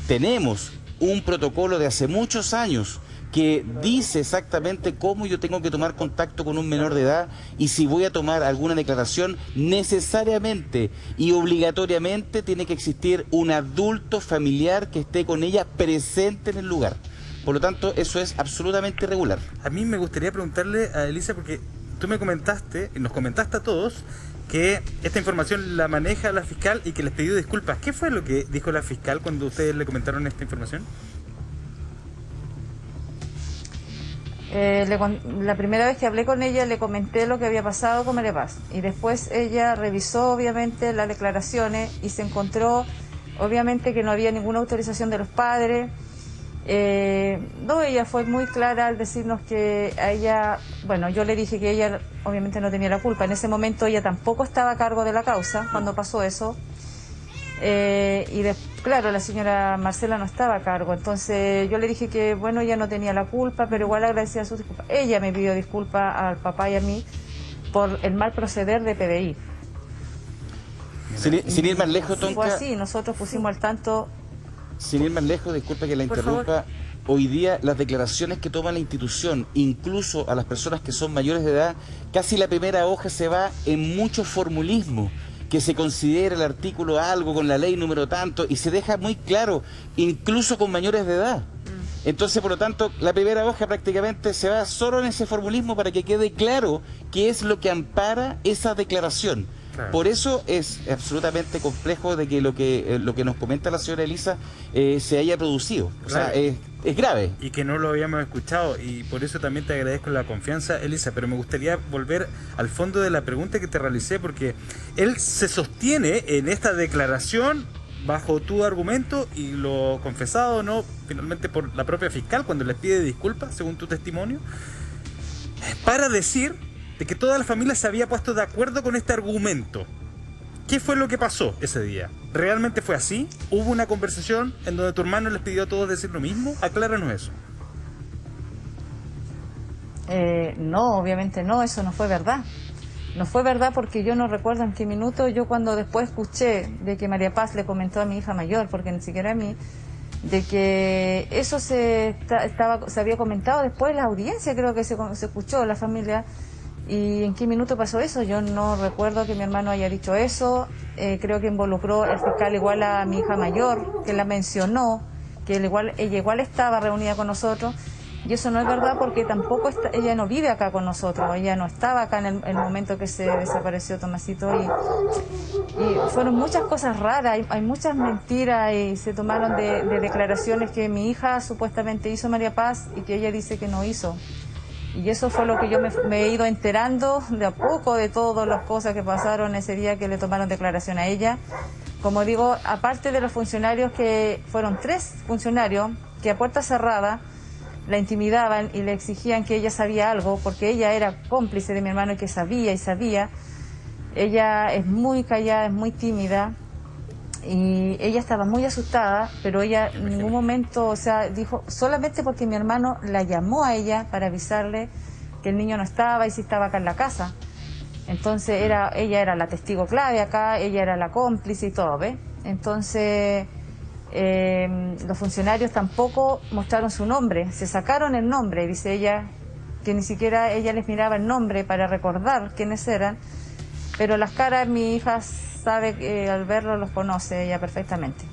tenemos un protocolo de hace muchos años que dice exactamente cómo yo tengo que tomar contacto con un menor de edad, y si voy a tomar alguna declaración, necesariamente y obligatoriamente tiene que existir un adulto familiar que esté con ella presente en el lugar. Por lo tanto, eso es absolutamente irregular. A mí me gustaría preguntarle a Elisa, porque tú me comentaste, y nos comentaste a todos, que esta información la maneja la fiscal y que les pidió disculpas. ¿Qué fue lo que dijo la fiscal cuando ustedes le comentaron esta información? La primera vez que hablé con ella le comenté lo que había pasado con María Paz, y después ella revisó obviamente las declaraciones y se encontró obviamente que no había ninguna autorización de los padres. Ella fue muy clara al decirnos que a ella, bueno, yo le dije que ella obviamente no tenía la culpa. En ese momento ella tampoco estaba a cargo de la causa cuando pasó eso. Claro, la señora Marcela no estaba a cargo, entonces yo le dije que bueno, ella no tenía la culpa, pero igual agradecía sus disculpas. Ella me pidió disculpas al papá y a mí por el mal proceder de PDI. Sin ir más lejos, Tonka, fue así, nosotros pusimos al tanto. Sin ir más lejos, disculpa que la interrumpa, hoy día las declaraciones que toma la institución, incluso a las personas que son mayores de edad, casi la primera hoja se va en mucho formulismo, que se considera el artículo algo con la ley número tanto, y se deja muy claro, incluso con mayores de edad. Entonces, por lo tanto, la primera hoja prácticamente se va solo en ese formulismo para que quede claro qué es lo que ampara esa declaración. Claro. Por eso es absolutamente complejo de que lo que nos comenta la señora Elisa se haya producido. O sea, es grave. Y que no lo habíamos escuchado, y por eso también te agradezco la confianza, Elisa, pero me gustaría volver al fondo de la pregunta que te realicé, porque él se sostiene en esta declaración bajo tu argumento y lo confesado, ¿no?, finalmente por la propia fiscal cuando les pide disculpas, según tu testimonio, para decir de que toda la familia se había puesto de acuerdo con este argumento. ¿Qué fue lo que pasó ese día? ¿Realmente fue así? ¿Hubo una conversación en donde tu hermano les pidió a todos decir lo mismo? Acláranos eso. No, obviamente no, eso no fue verdad. No fue verdad porque yo no recuerdo en qué minuto, yo cuando después escuché de que María Paz le comentó a mi hija mayor, porque ni siquiera a mí, de que eso se había comentado después en la audiencia, creo que se escuchó la familia. ¿Y en qué minuto pasó eso? Yo no recuerdo que mi hermano haya dicho eso. Creo que involucró el fiscal igual a mi hija mayor, que la mencionó, que ella igual estaba reunida con nosotros. Y eso no es verdad porque tampoco ella no vive acá con nosotros. Ella no estaba acá en el momento que se desapareció Tomasito. Y fueron muchas cosas raras, hay muchas mentiras y se tomaron de declaraciones que mi hija supuestamente hizo María Paz y que ella dice que no hizo. Y eso fue lo que yo me he ido enterando de a poco de todas las cosas que pasaron ese día que le tomaron declaración a ella. Como digo, aparte de los funcionarios, que fueron 3 funcionarios que a puerta cerrada la intimidaban y le exigían que ella sabía algo, porque ella era cómplice de mi hermano y que sabía y sabía. Ella es muy callada, es muy tímida. Y ella estaba muy asustada, pero ella en ningún momento, o sea, dijo, solamente porque mi hermano la llamó a ella para avisarle que el niño no estaba y si estaba acá en la casa. Entonces ella era la testigo clave acá, ella era la cómplice y todo, ¿ves? Entonces los funcionarios tampoco mostraron su nombre, se sacaron el nombre, dice ella, que ni siquiera ella les miraba el nombre para recordar quiénes eran, pero las caras mi hija sabe que al verlo los conoce ella perfectamente.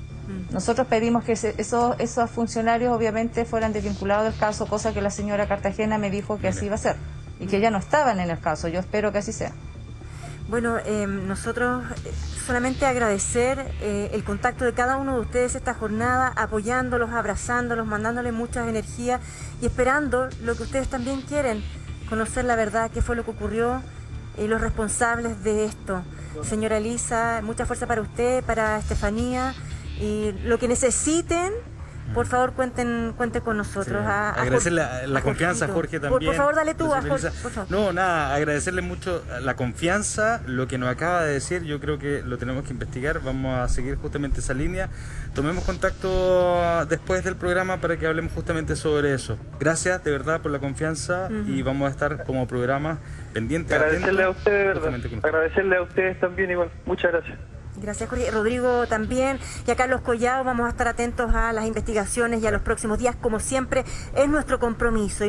Nosotros pedimos que esos funcionarios obviamente fueran desvinculados del caso, cosa que la señora Cartagena me dijo que así iba a ser y que ya no estaban en el caso. Yo espero que así sea. Bueno, nosotros solamente agradecer el contacto de cada uno de ustedes esta jornada, apoyándolos, abrazándolos, mandándoles muchas energías y esperando lo que ustedes también quieren, conocer la verdad, qué fue lo que ocurrió y los responsables de esto. Señora Elisa, mucha fuerza para usted, para Estefanía, y lo que necesiten, por favor cuenten con nosotros. Sí. Agradecerle la confianza a Jorge también. Por favor, dale tú a Jorge, por favor. No, nada, agradecerle mucho la confianza, lo que nos acaba de decir, yo creo que lo tenemos que investigar, vamos a seguir justamente esa línea. Tomemos contacto después del programa para que hablemos justamente sobre eso. Gracias de verdad por la confianza y vamos a estar como programa pendientes. Agradecerle a ustedes, de verdad. Agradecerle a ustedes también igual. Muchas gracias. Gracias, Jorge. Rodrigo también, y a Carlos Collado. Vamos a estar atentos a las investigaciones y a los próximos días, como siempre, es nuestro compromiso.